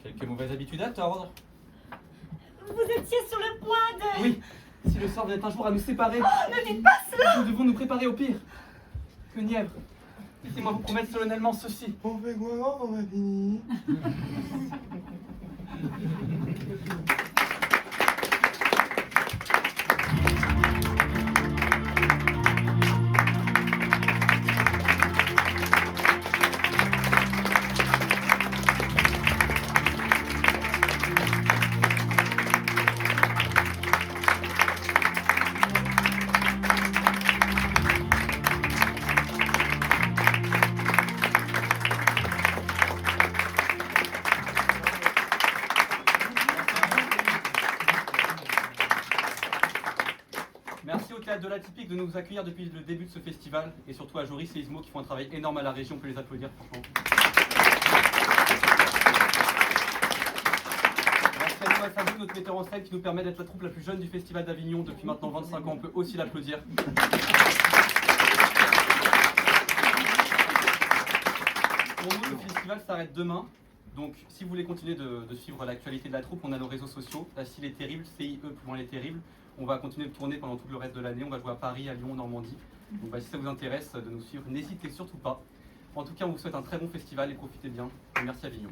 Quelques mauvaises habitudes à tordre. Vous étiez sur le point de... Oui. Si le sort venait un jour à nous séparer... Oh, ne dites pas cela! Nous devons nous préparer au pire. Guenièvre, laissez-moi vous promettre solennellement ceci. On fait quoi quand on a fini? Merci au Théâtre de l'Atypique de nous accueillir depuis le début de ce festival et surtout à Joris et Ismo qui font un travail énorme à la région, on peut les applaudir franchement. Merci à Thomas Sabou, notre metteur en scène qui nous permet d'être la troupe la plus jeune du Festival d'Avignon depuis maintenant 25 ans, on peut aussi l'applaudir. Pour nous, le festival s'arrête demain. Donc, si vous voulez continuer de suivre l'actualité de la troupe, on a nos réseaux sociaux. La CIL est terrible, CIE plus loin les terribles. On va continuer de tourner pendant tout le reste de l'année. On va jouer à Paris, à Lyon, en Normandie. Donc, si ça vous intéresse de nous suivre, n'hésitez surtout pas. En tout cas, on vous souhaite un très bon festival et profitez bien. Et merci Avignon.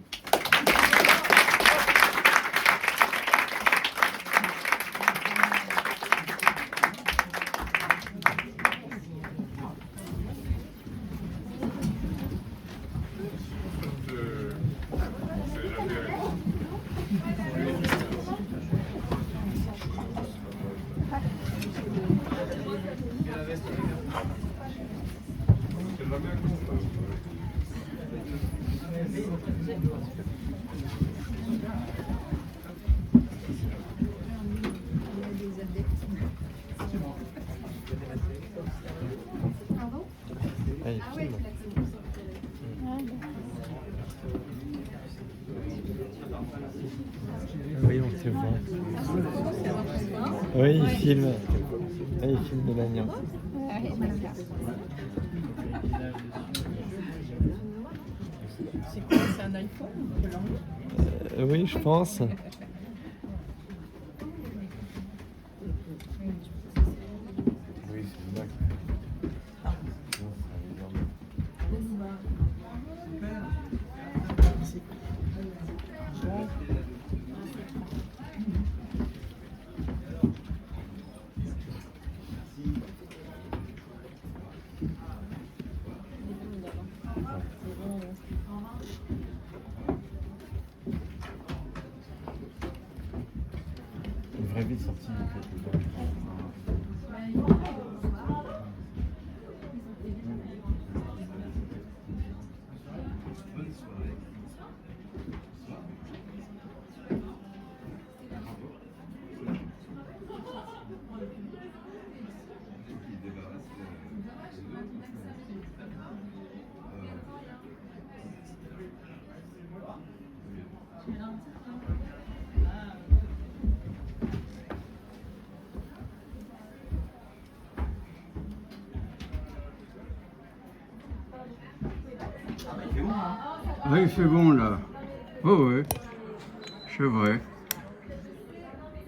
Ah, il filme. Oui, il filme. Il filme de l'agneau. C'est quoi? C'est un iPhone? On peut l'enlever? Oui, je pense. Oui, c'est une blague. Une vraie vie de sortie, en fait. Bonne soirée. Bonsoir. Qui débarrasse les autres. Oui, c'est bon là. Oh ouais, c'est vrai.